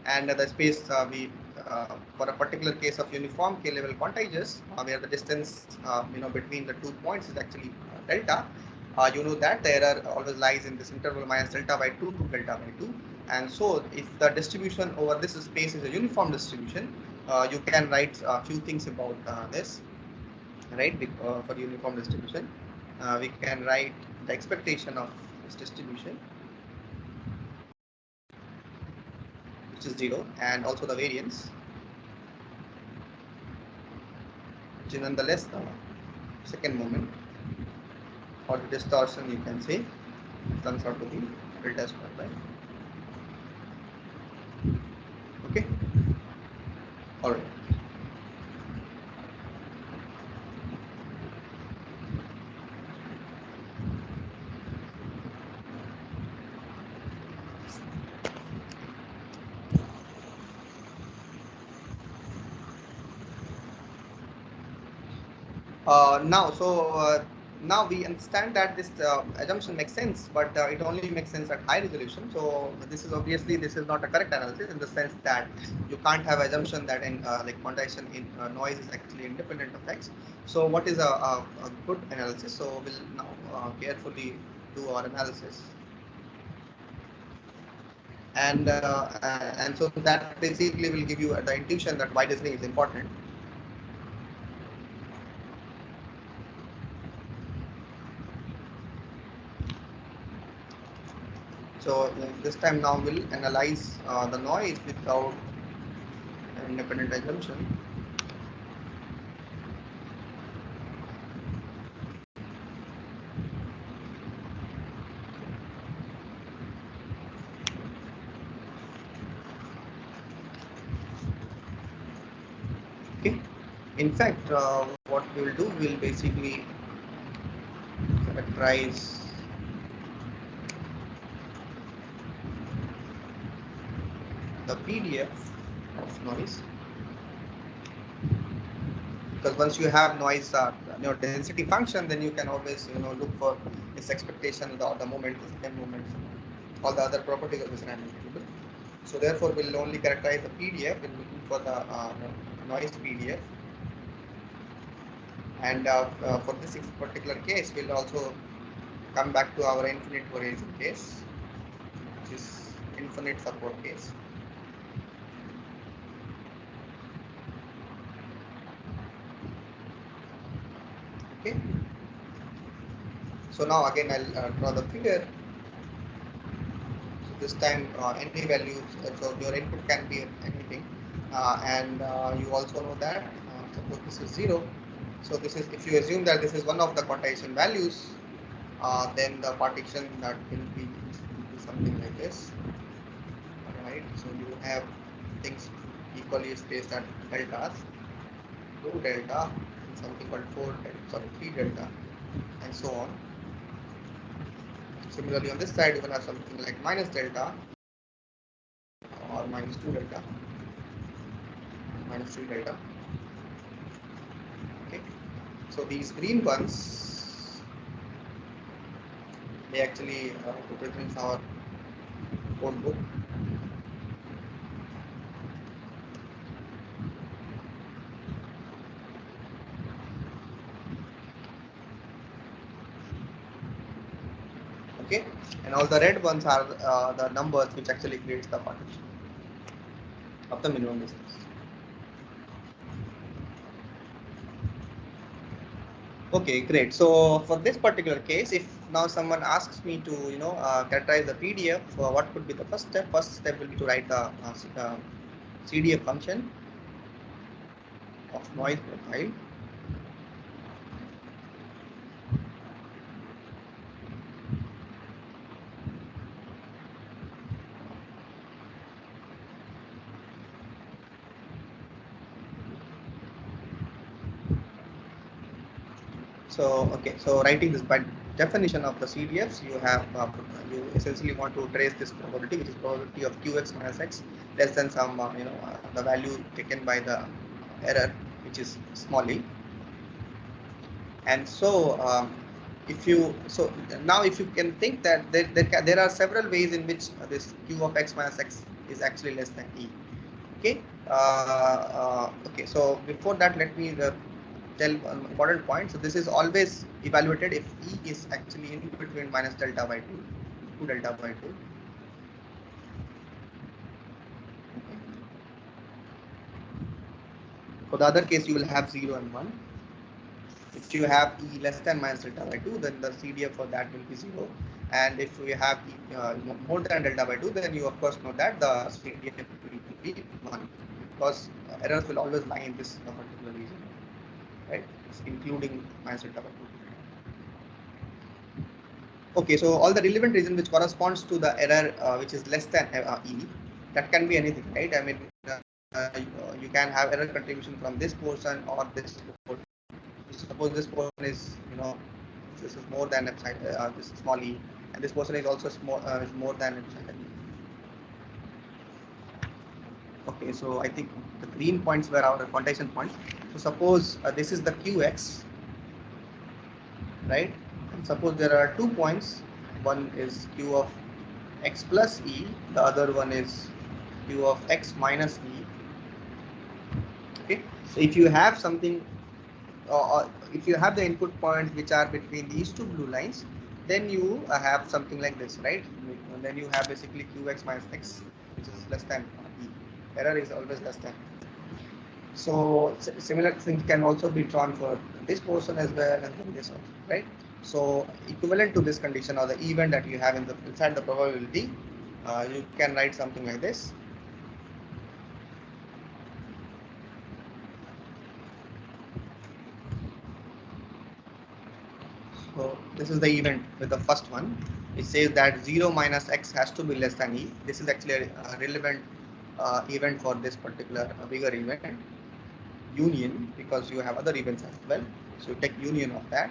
and the space for a particular case of uniform k-level quantizers, where the distance between the 2 points is actually delta. You know that the error always lies in this interval minus delta by 2 to delta by 2. And so if the distribution over this space is a uniform distribution, you can write a few things about this, right? For uniform distribution, we can write the expectation of this distribution, which is 0, and also the variance, which is nonetheless the second moment, or the distortion, you can say, turns out to be delta square by. Okay. All right. Now we understand that this assumption makes sense, but it only makes sense at high resolution. So this is obviously, this is not a correct analysis, in the sense that you can't have assumption that in like quantization in noise is actually independent of x. So what is a good analysis? So we'll now carefully do our analysis, and so that basically will give you the intuition that why reasoning is important. So this time now we'll analyze the noise without an independent assumption. Okay. In fact, what we will do, we'll basically characterize the PDF of noise, because once you have noise density function, then you can always look for its expectation, the moment, the second moment, all the other properties of this random variable. So therefore we'll only characterize the PDF when looking for the noise PDF, and for this particular case we'll also come back to our infinite variation case, which is infinite support case. Okay. So now again I'll draw the figure. So this time any values, so your input can be anything, and you also know that suppose this is 0. So this is, if you assume that this is one of the quantization values, then the partition that will be something like this. Alright, so you have things equally spaced at deltas, 2 delta, and something called 3 delta, and so on. Similarly, on this side, you will have something like minus delta, or minus 2 delta, minus 3 delta. Okay, so these green ones, they actually represent our code book. Okay, and all the red ones are the numbers which actually creates the partition of the minimum distance. Okay, great. So for this particular case, if now someone asks me to characterize the PDF, what could be the first step? First step will be to write the CDF function of noise profile. So okay, so writing this by definition of the CDFs, you have you essentially want to trace this probability, which is probability of qx minus x less than some the value taken by the error, which is small e. And so if you now if you can think that there are several ways in which this q of x minus x is actually less than e. Okay. Okay. So before that, let me tell an important point. So this is always evaluated if e is actually in between minus delta by 2 to delta by 2. For the other case, you will have 0 and 1. If you have e less than minus delta by 2, then the CDF for that will be 0. And if you have e, more than delta by 2, then you of course know that the CDF will be 1, because errors will always lie in this particular region, right? It's including minus delta by 2. Okay, so all the relevant region which corresponds to the error which is less than e, that can be anything, right? I mean, you can have error contribution from this portion or this portion. Suppose this portion is, this is more than epsilon, this is small e, and this portion is also small, is more than epsilon e. Okay, so I think the green points were our quantization points. So suppose this is the qx, right? And suppose there are 2 points. One is q of x plus e, the other one is q of x minus e. Okay, so if you have something, if you have the input points which are between these two blue lines, then you have something like this, right? And then you have basically qx minus x, which is less than e. Error is always less than. So similar things can also be drawn for this portion as well, and then this also, right? So equivalent to this condition or the event that you have inside the probability, you can write something like this. So this is the event with the first one. It says that 0 minus x has to be less than e. This is actually a relevant event for this particular bigger event. Union, because you have other events as well. So you take union of that.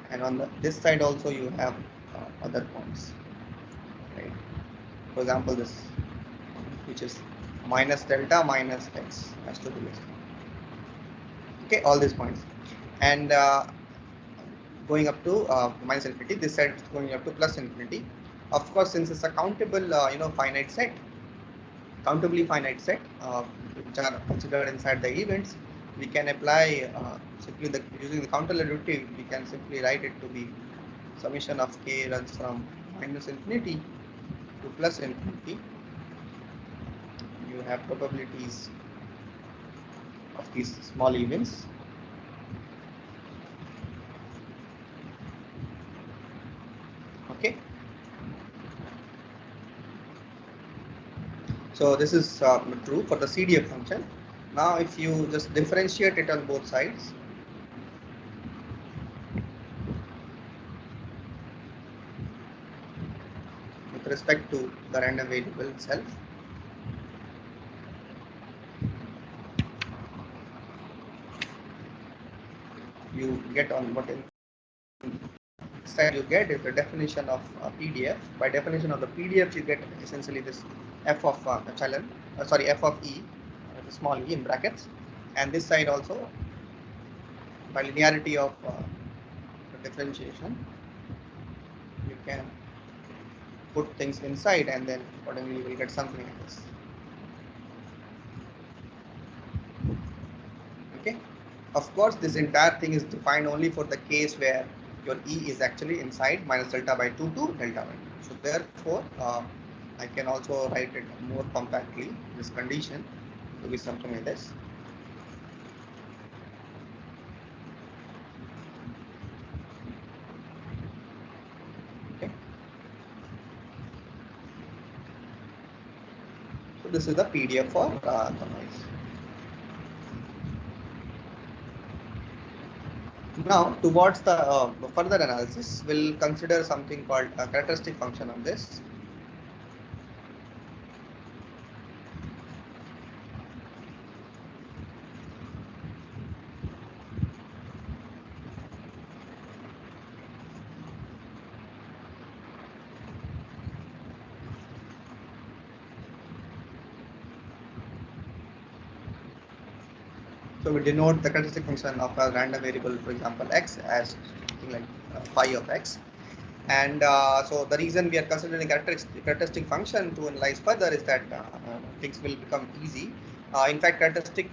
And on this side also you have other points, right? For example, this, which is minus delta minus x has to be less. Okay, all these points. And going up to minus infinity, this side is going up to plus infinity. Of course, since it's a countable, finite set, countably finite set, which are considered inside the events, we can apply simply using the counter derivative. We can simply write it to be summation of k runs from minus infinity to plus infinity. You have probabilities of these small events. Okay. So this is true for the CDF function. Now, if you just differentiate it on both sides, with respect to the random variable itself, you get on what instead you get is the definition of PDF. By definition of the PDF, you get essentially this f of epsilon, f of e, the small e in brackets, and this side also by linearity of differentiation, you can put things inside, and then accordingly you will get something like this. Okay. Of course, this entire thing is defined only for the case where your e is actually inside minus delta by 2 to delta by 2. So therefore, I can also write it more compactly, this condition to be something like this. Okay. So this is the PDF for the noise. Now, towards the further analysis, we'll consider something called a characteristic function on this. So we denote the characteristic function of a random variable, for example, x, as something like phi of x. And so the reason we are considering characteristic function to analyze further is that things will become easy. In fact, characteristic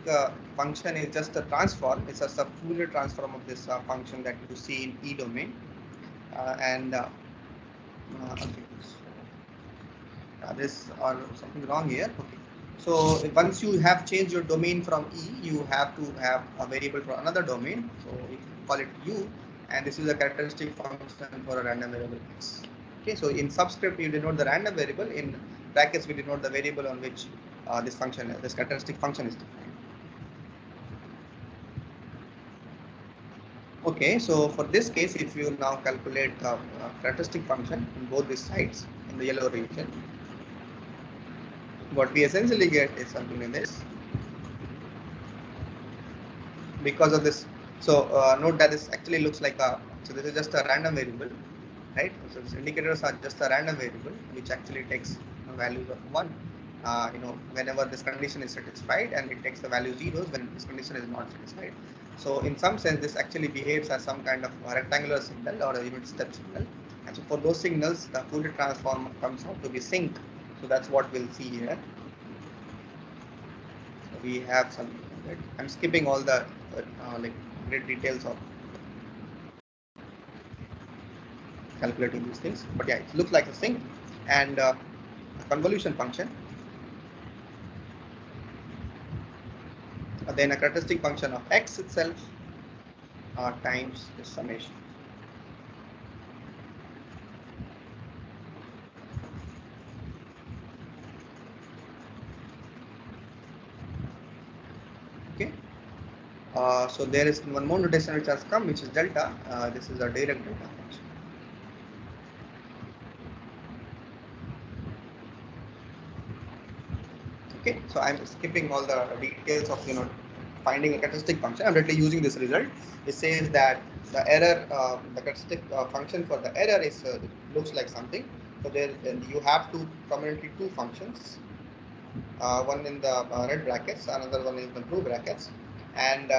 function is just a transform. It's just a Fourier transform of this function that you see in E domain. Okay. This or something wrong here. Okay. So once you have changed your domain from E, you have to have a variable for another domain. So we call it U, and this is a characteristic function for a random variable x. Okay, so in subscript you denote the random variable. In brackets we denote the variable on which this characteristic function is defined. Okay, so for this case, if you now calculate characteristic function in both these sides in the yellow region, what we essentially get is something like this. Because of this, so note that this actually looks like so this is just a random variable, right? So these indicators are just a random variable which actually takes values of 1, whenever this condition is satisfied, and it takes the value zeros when this condition is not satisfied. So in some sense, this actually behaves as some kind of rectangular signal or a unit step signal. And so for those signals, the Fourier transform comes out to be sinc. So that's what we'll see here. So we have some. Right? I'm skipping all the like great details of calculating these things, but yeah, it looks like a sinc and a convolution function. Then a characteristic function of x itself times the summation. Okay. So there is one more notation which has come, which is delta. This is a direct delta function. Okay, so I'm skipping all the details of finding a characteristic function. I'm directly using this result. It says that the error, the characteristic function for the error is looks like something. So there you have prominently two functions. One in the red brackets, another one in the blue brackets, and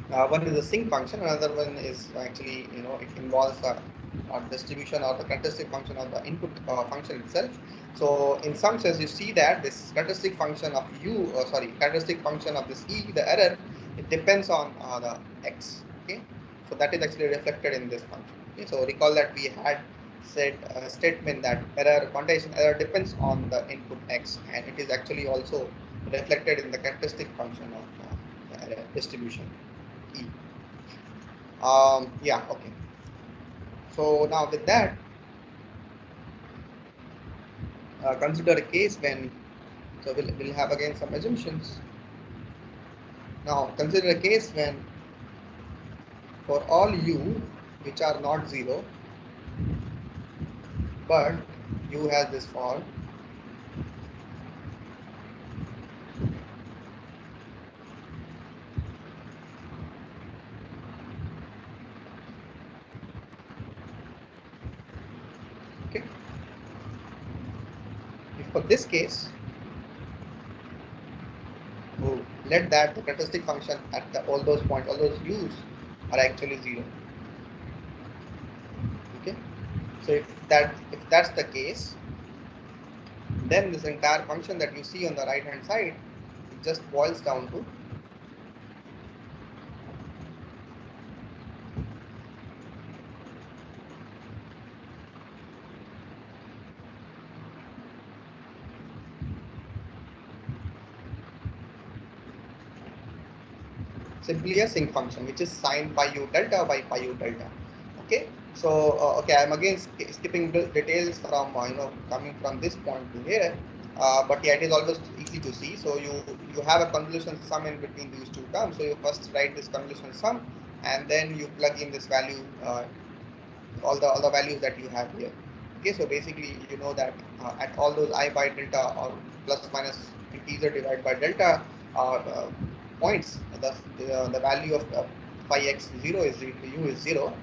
one is a sinc function, another one is actually it involves a distribution or the characteristic function of the input function itself. So in some sense, you see that this characteristic function of characteristic function of this E, the error, it depends on the x. Okay, so that is actually reflected in this function. Okay, so recall that we had said a statement that quantization error depends on the input x, and it is actually also reflected in the characteristic function of the error distribution E. Yeah, okay. So now with that, consider a case when, so we'll have again some assumptions. Now consider a case when for all u which are not 0, but u has this form, okay. If for this case, let that the characteristic function at all those points, all those u's are actually 0. Okay, so if that's the case, then this entire function that you see on the right hand side, it just boils down to simply a sinc function, which is sine pi u delta by pi u delta. Okay, so okay, I'm again skipping the details from coming from this point to here, but yeah, it is always easy to see. So you have a convolution sum in between these two terms. So you first write this convolution sum, and then you plug in this value, all the values that you have here. Okay, so basically you know that at all those I by delta or plus minus integer divided by delta points, the value of phi x 0 is u is 0,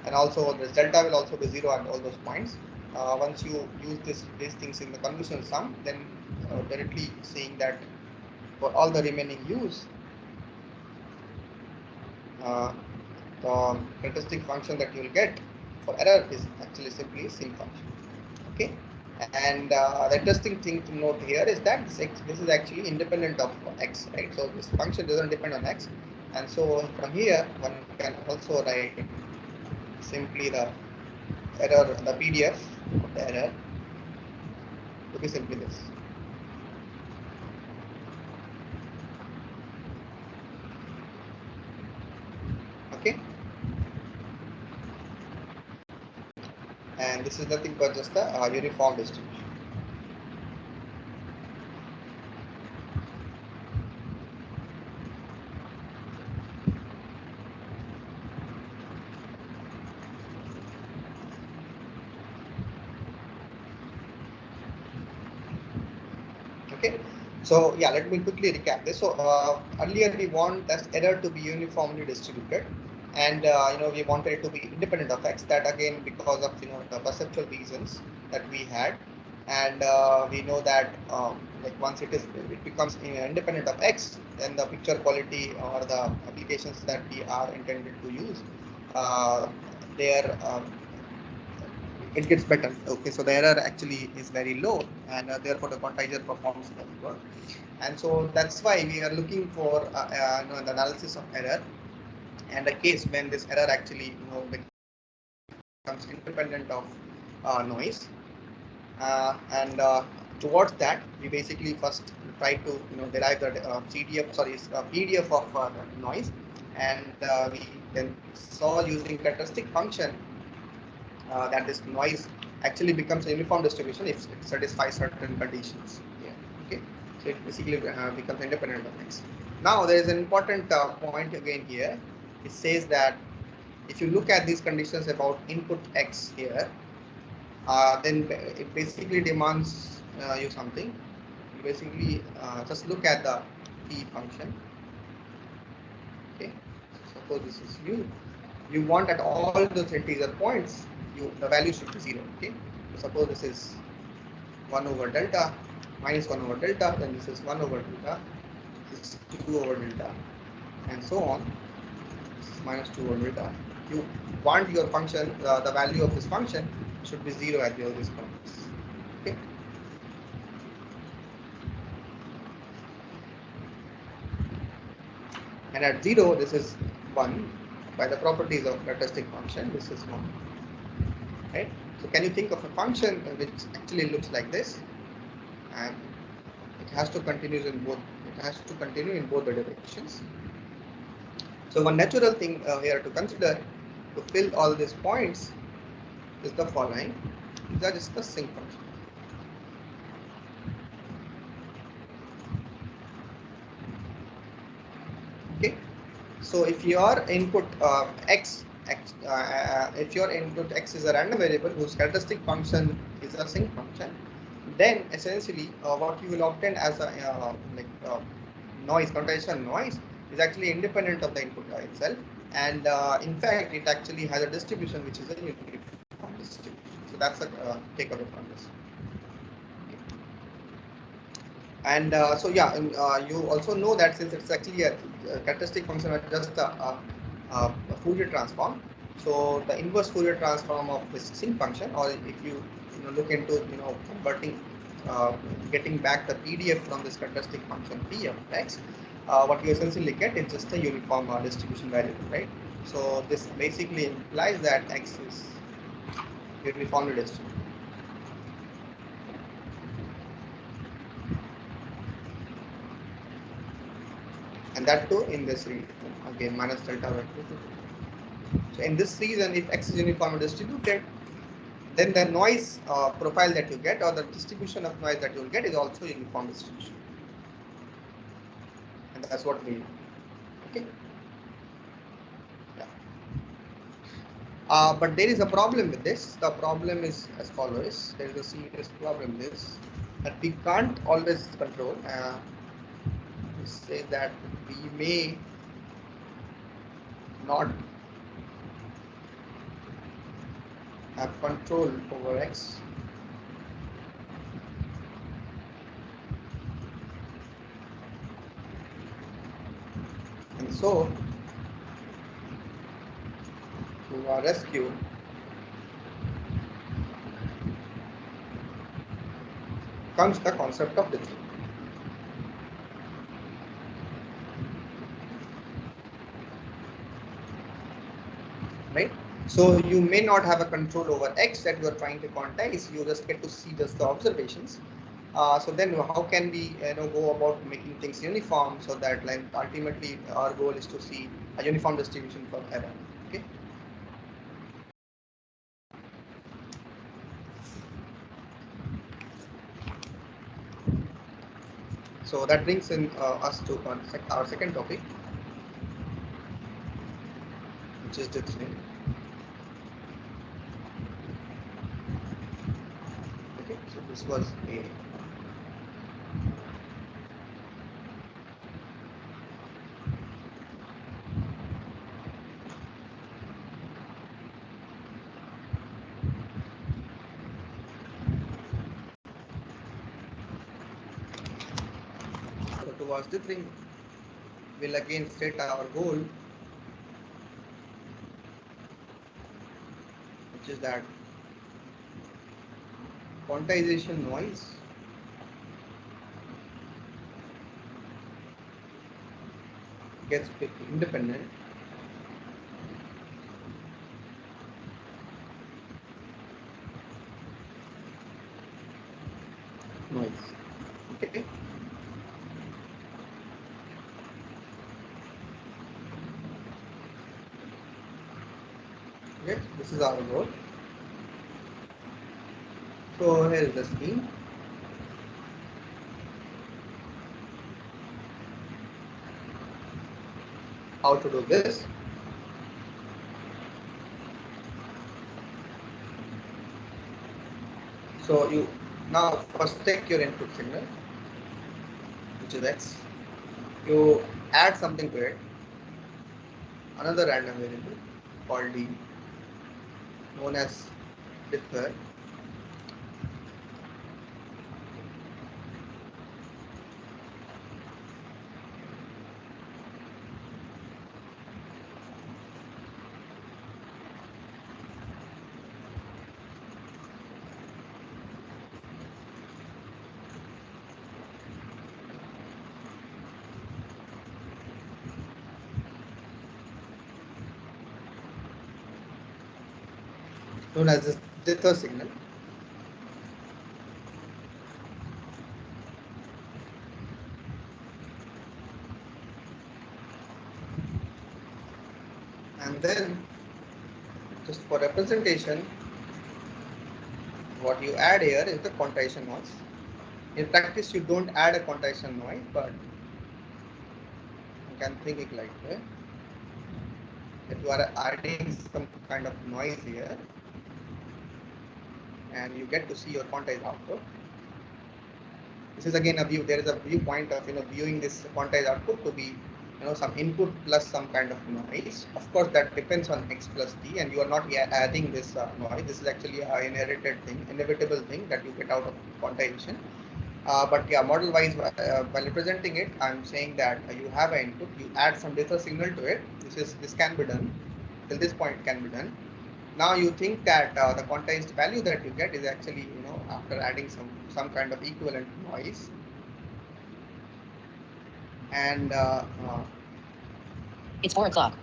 and also this delta will also be 0 at all those points. Once you use these things in the convolution sum, then directly saying that for all the remaining u's, the characteristic function that you will get for error is actually simply sinc function. Okay, and the interesting thing to note here is that this is actually independent of x, right? So this function doesn't depend on x, and so from here one can also write simply the error, the PDF of the error to be simply this. Okay, and this is nothing but just a uniform distribution. Okay, so yeah, let me quickly recap this. So earlier we want that error to be uniformly distributed, and we wanted it to be independent of x. That again because of the perceptual reasons that we had, and we know that like once it becomes independent of x, then the picture quality or the applications that we are intended to use, their it gets better. Okay, so the error actually is very low, and therefore the quantizer performs very well. And so that's why we are looking for the analysis of error, and a case when this error actually becomes independent of noise, and towards that we basically first try to derive the PDF of the noise, and we then saw using characteristic function that this noise actually becomes a uniform distribution if it satisfies certain conditions. Yeah. Okay, so it basically becomes independent of x. Now there is an important point again here. It says that if you look at these conditions about input x here, then it basically demands you something. You basically just look at the p function. Okay, suppose this is u. You want at all those integer points, the value should be 0. Okay, so suppose this is 1 over delta, minus 1 over delta, then this is 1 over delta, this is 2 over delta, and so on. This is minus 2 over delta. You want your function, the value of this function should be 0 at all these points. Okay. And at 0, this is 1. By the properties of characteristic function, this is 1. Right? So can you think of a function which actually looks like this, and it has to continue in both. It has to continue in both the directions. So one natural thing here to consider to fill all these points is the following. These are just the sinc function. Okay. So if your input if your input x is a random variable whose characteristic function is a sinc function, then essentially what you will obtain as a noise, quantization noise, is actually independent of the input itself, and in fact it actually has a distribution which is a uniform distribution. So that's a takeaway from this. And so yeah, you also know that since it's actually a characteristic function of just a Fourier transform, so the inverse Fourier transform of this sinc function, or if you look into converting, getting back the PDF from this characteristic function p of x, what you essentially get is just a uniform distribution variable, right? So this basically implies that x is uniformly distributed. And that too in this region, again minus delta vector. So in this region, if x is uniformly distributed, then the noise profile that you get, or the distribution of noise that you will get, is also uniform distribution. And that's what we do. Okay. Yeah. But there is a problem with this. The problem is as follows. There is a serious problem with this, that we can't always control. Say that we may not have control over x. And so rescue comes the concept of dithering. Right? So you may not have a control over X that you are trying to quantize. You just get to see just the observations. So then, how can we go about making things uniform so that like ultimately our goal is to see a uniform distribution for error. Okay. So that brings in us to our second topic, which is dithering. Okay, so this was a towards dithering. We'll again state our goal, which is that quantization noise gets independent noise. Okay. Okay, this is our goal. So here is the scheme. How to do this? So you now first take your input signal, which is X. You add something to it, another random variable called D, known as dither. Known as the dither signal. And then, just for representation, what you add here is the quantization noise. In practice, you don't add a quantization noise, but you can think it like this. If you are adding some kind of noise here, and you get to see your quantized output. This is again a view. There is a viewpoint of viewing this quantized output to be some input plus some kind of noise. Of course, that depends on X plus D, and you are not adding this noise. This is actually an inherited thing, inevitable thing that you get out of quantization. But yeah, model wise, while representing it, I'm saying that you have an input, you add some dither signal to it. This can be done. Till this point, it can be done. Now you think that the quantized value that you get is actually after adding some kind of equivalent noise, and It's 4 o'clock.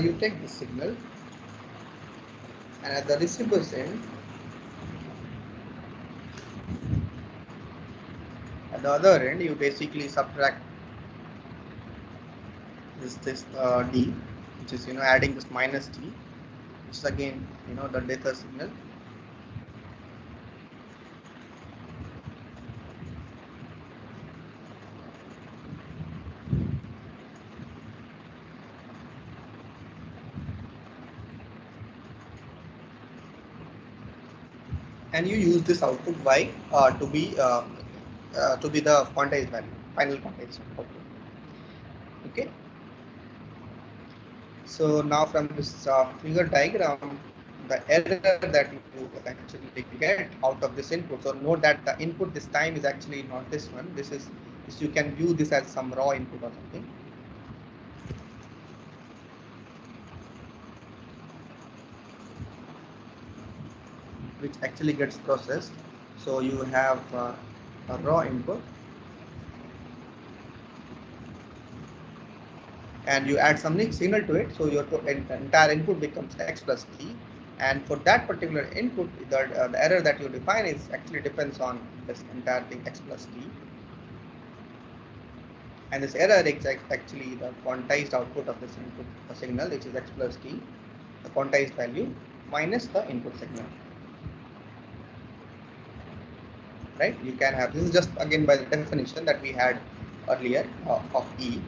you take this signal, and at the receiver's end, at the other end, you basically subtract this D, which is adding this minus T, which is again the dither signal. and you use this output y to be the quantized value, final quantized output. Okay. So now from this figure diagram, the error that you actually get out of this input. So note that the input this time is actually not this one. This you can view this as some raw input or something. Which actually gets processed. So you have a raw input, and you add some signal to it. So your entire input becomes x plus t. And for that particular input, the error that you define is actually depends on this entire thing x plus t. And this error is actually the quantized output of this input signal, which is x plus t, the quantized value minus the input signal. Right? You can have, this is just again by the definition that we had earlier of E.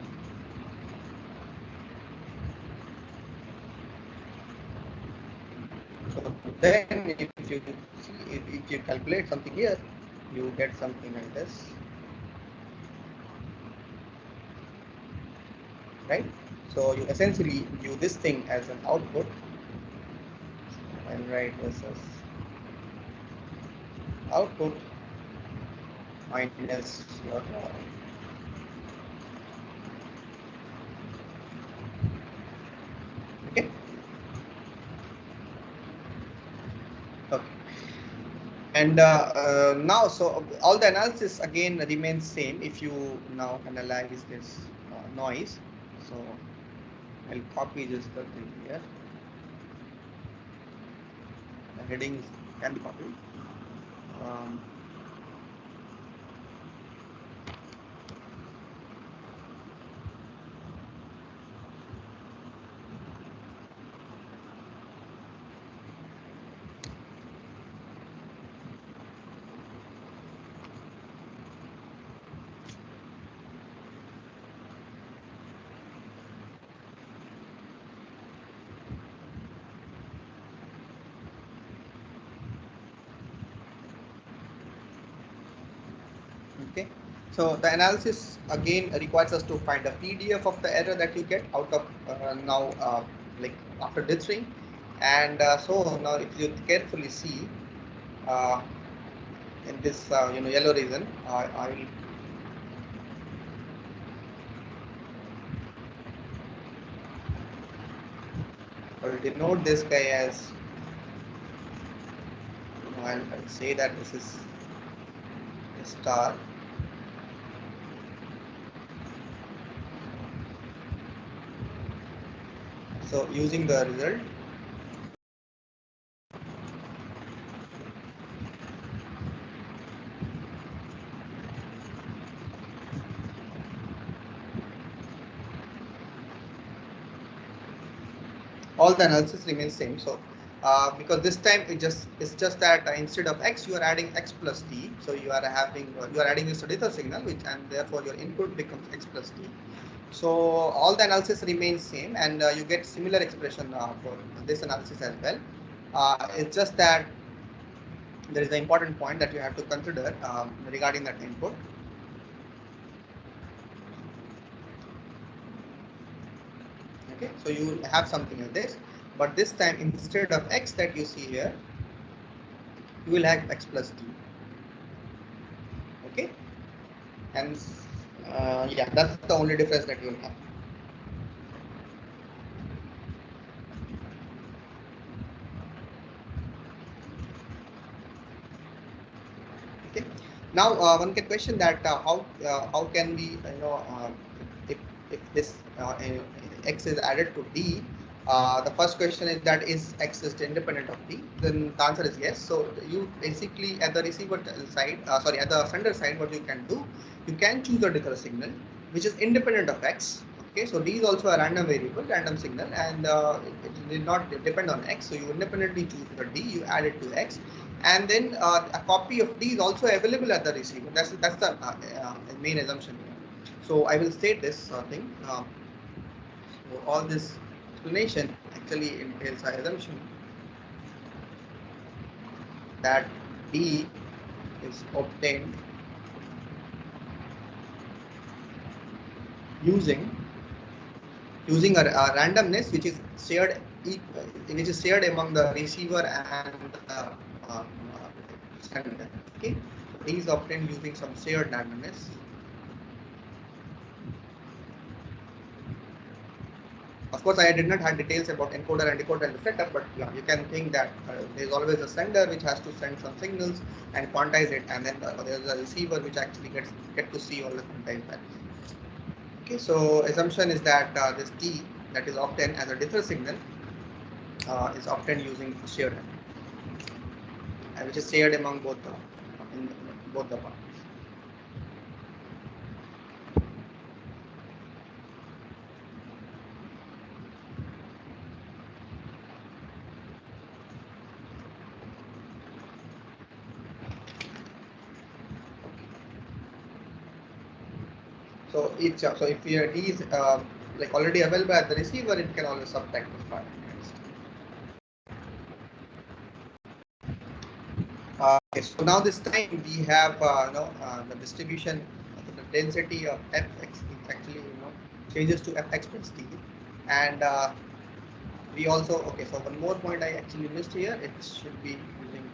So then if you see, if you calculate something here, you get something like this. Right? So you essentially view this thing as an output and write this as output minus your okay. Okay. And now, so all the analysis again remains same if you now analyze this noise. So I'll copy just the thing here. The headings can be copied. Okay, so the analysis again requires us to find a PDF of the error that you get out of now like after dithering, and so now if you carefully see in this yellow region, I will denote this guy as, I'll say that this is a star. So using the result, all the analysis remains same. So because this time it's just that instead of x you are adding x plus t. So you are adding this dither signal, which and therefore your input becomes x plus t. So all the analysis remains same, and you get similar expression for this analysis as well. It's just that there is an important point that you have to consider regarding that input. Okay, so you have something like this, but this time instead of x that you see here, you will have x plus t. Okay, and yeah, that's the only difference that you will have. Okay, now one can question that how can we if this x is added to d. The first question is that is x is independent of d? Then the answer is yes. So you basically at the receiver side, at the sender side, what you can do, you can choose a dither signal which is independent of x. Okay, so d is also a random variable, random signal, and it did not depend on x. So you independently choose the d, you add it to x, and then a copy of d is also available at the receiver. That's the main assumption here. So I will state this thing. So all this explanation actually entails an assumption that D is obtained using a randomness which is shared among the receiver and the sender. Okay, D is obtained using some shared randomness. Of course, I did not have details about encoder and decoder and the setup, but you can think that there is always a sender which has to send some signals and quantize it, and then there is a receiver which actually get to see all the quantized values. Okay, so assumption is that this T that is obtained as a different signal is obtained using shared, which is shared among both the parties. So if your D is like already available at the receiver, it can always subtract this part. Okay, so now this time we have the distribution, the density of fx actually changes to fx plus t, and we also So one more point I actually missed here. It should be using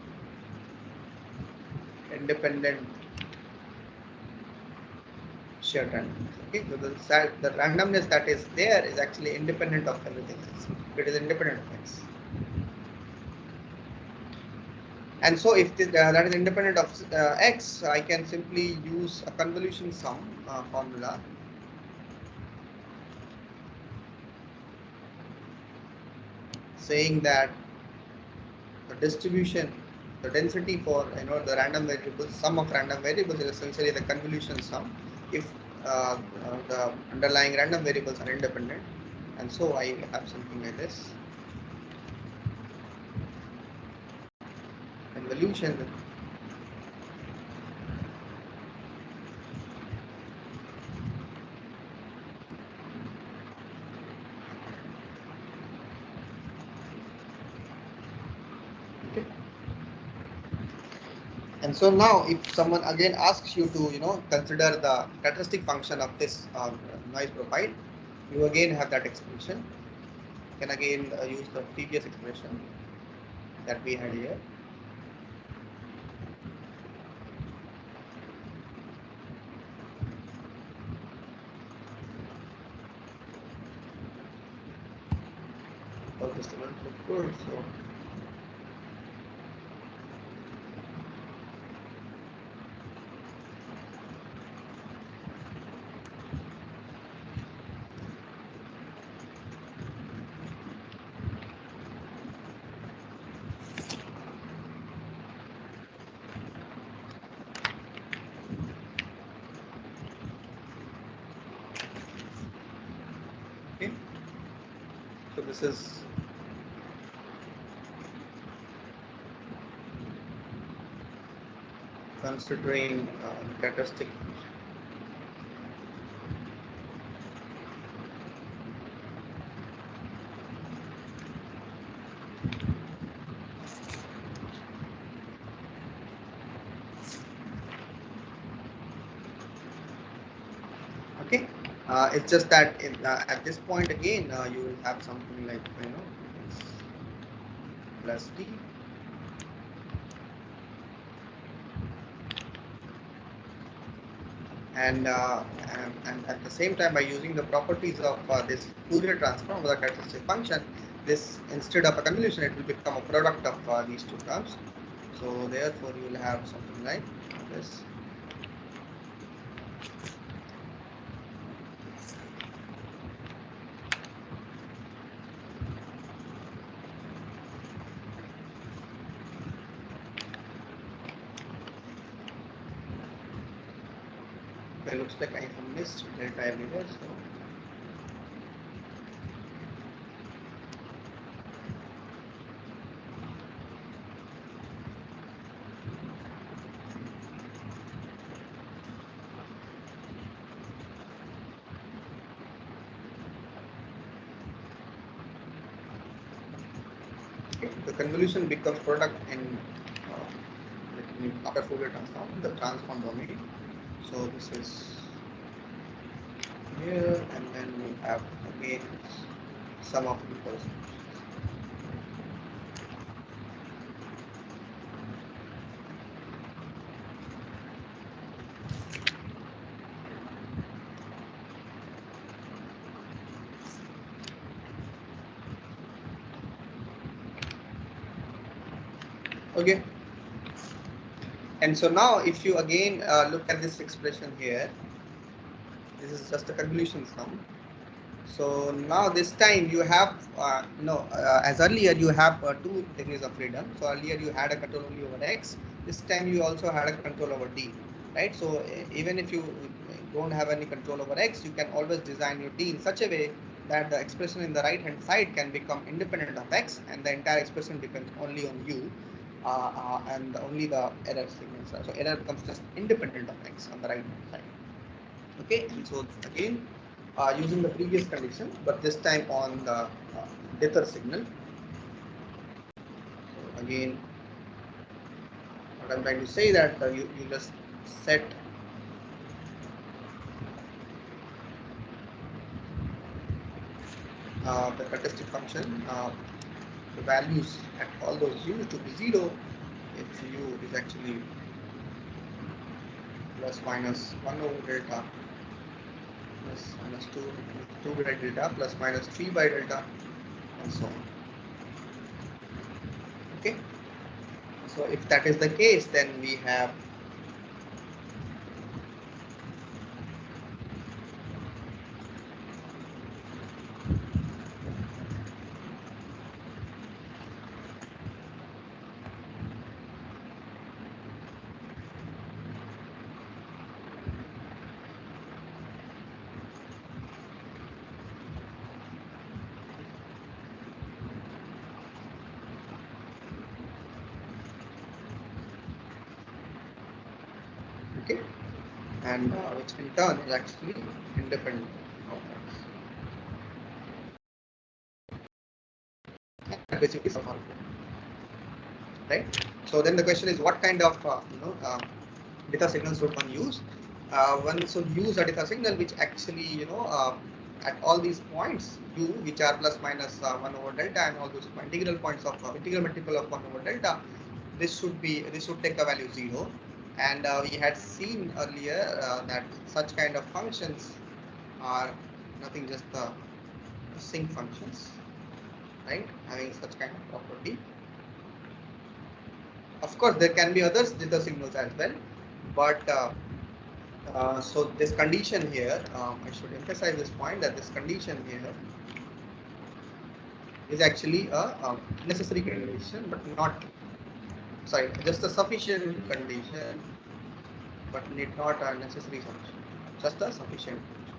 independent shared randomness. Okay, so the randomness that is there is actually independent of everything else. It is independent of x. And so if that is independent of x, I can simply use a convolution sum formula saying that the distribution, the density for the random variables, sum of random variables is essentially the convolution sum if the underlying random variables are independent. And so I have something like this. Convolution And so now if someone again asks you to consider the characteristic function of this noise profile, you again have that expression. You can again use the previous expression that we had here. Oh, this doesn't look good, so okay. So this is considering characteristic function. Okay, it's just that at this point again you will have something like plus t, and at the same time by using the properties of this Fourier transform of the characteristic function, this instead of a convolution it will become a product of these two terms. So therefore you will have something like this. It looks like I have missed delta everywhere. So the convolution becomes product in after Fourier transform, the transform domain. So this is here, and then we have again sum of equals. Okay. And so now if you again look at this expression here, this is just a convolution sum. So now this time you have, as earlier you have two degrees of freedom. So earlier you had a control only over x. This time you also had a control over d, right? So even if you don't have any control over x, you can always design your d in such a way that the expression in the right hand side can become independent of x, and the entire expression depends only on u, and only the error signals. So error becomes just independent of x on the right hand side. Okay, and so again, using the previous condition, but this time on the dither signal. So again, what I'm trying to say that you just set the characteristic function, the values at all those u to be 0 if u is actually plus minus 1 over delta plus minus 2 by delta plus minus 3 by delta and so on. Okay, so if that is the case, then we have okay, and which in turn is actually independent of x. Basically, some right? So then the question is, what kind of data signals should one use? One should use a data signal which actually at all these points u, which are plus minus 1 over delta, and all those integral points of integral multiple of 1 over delta, this should take the value 0. And we had seen earlier that such kind of functions are nothing just the sinc functions, right, having such kind of property. Of course, there can be other dither signals as well, but so this condition here, I should emphasize this point that this condition here is actually a necessary condition, but not, sorry, just a sufficient condition, but need not a necessary solution, just a sufficient condition.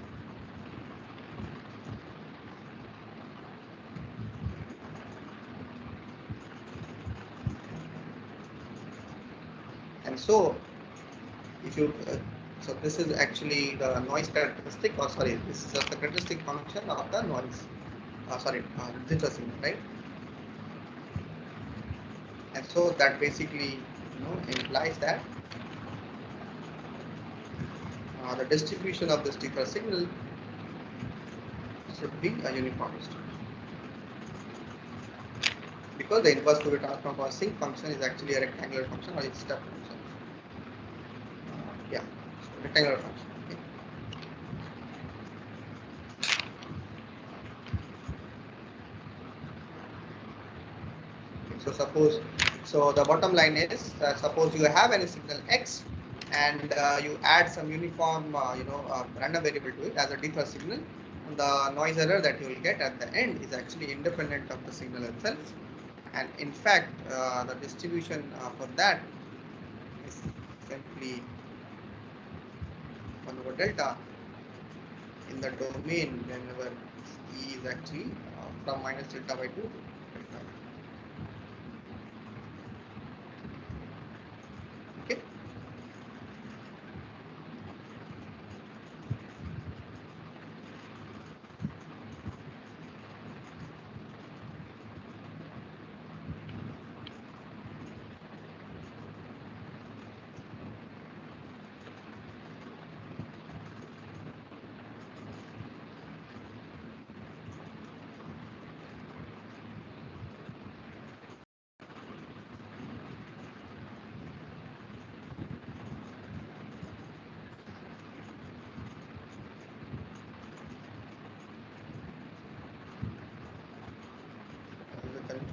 And so, if you so this is actually the noise characteristic, or sorry, this is just the characteristic function of the noise. Dither signal, right? And so that basically implies that the distribution of this dither signal should be a uniform distribution, because the inverse Fourier transform for a sinc function is actually a rectangular function or a step function. Yeah, rectangular function. Okay. So the bottom line is, suppose you have any signal x, and you add some uniform random variable to it as a dither signal, and the noise error that you will get at the end is actually independent of the signal itself. And in fact, the distribution for that is simply 1 over delta in the domain whenever E is actually from minus delta by 2 to delta. Okay.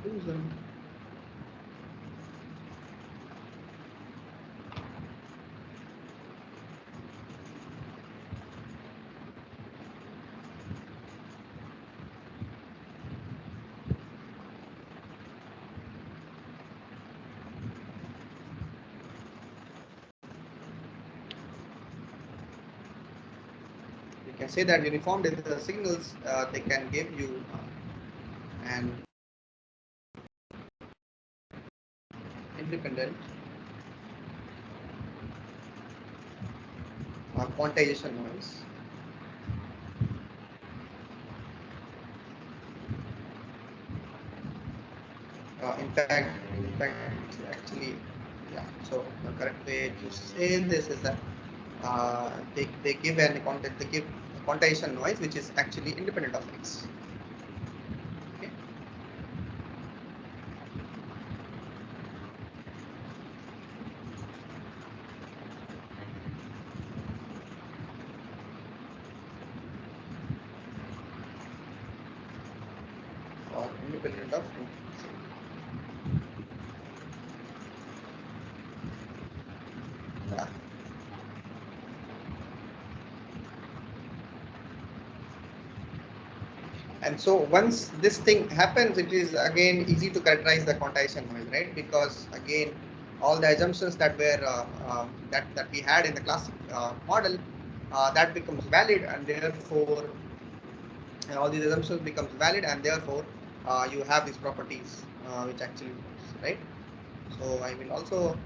conclusion. You can say that uniform digital signals they can give you an independent quantization noise. In fact, actually, yeah. So the correct way to say this is that they give a quantization noise which is actually independent of x. Okay. Or independent of x. Yeah. And so once this thing happens, it is again easy to characterize the quantization noise, right? Because again, all the assumptions that were that we had in the classic model that becomes valid, and therefore all these assumptions becomes valid, and therefore you have these properties which actually works, right? So I will also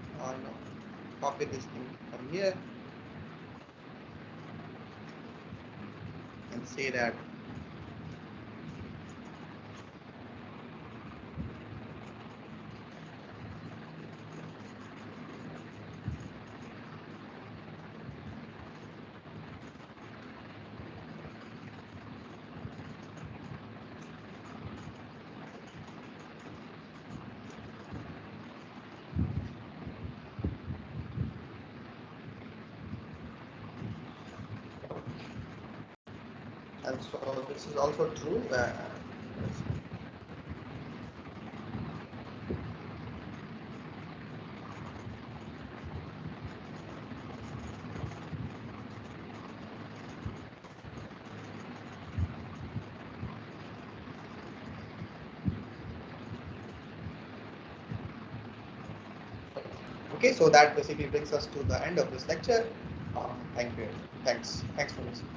copy this thing from here and say that and so this is also true. Okay, so that basically brings us to the end of this lecture. Thank you. Thanks for listening.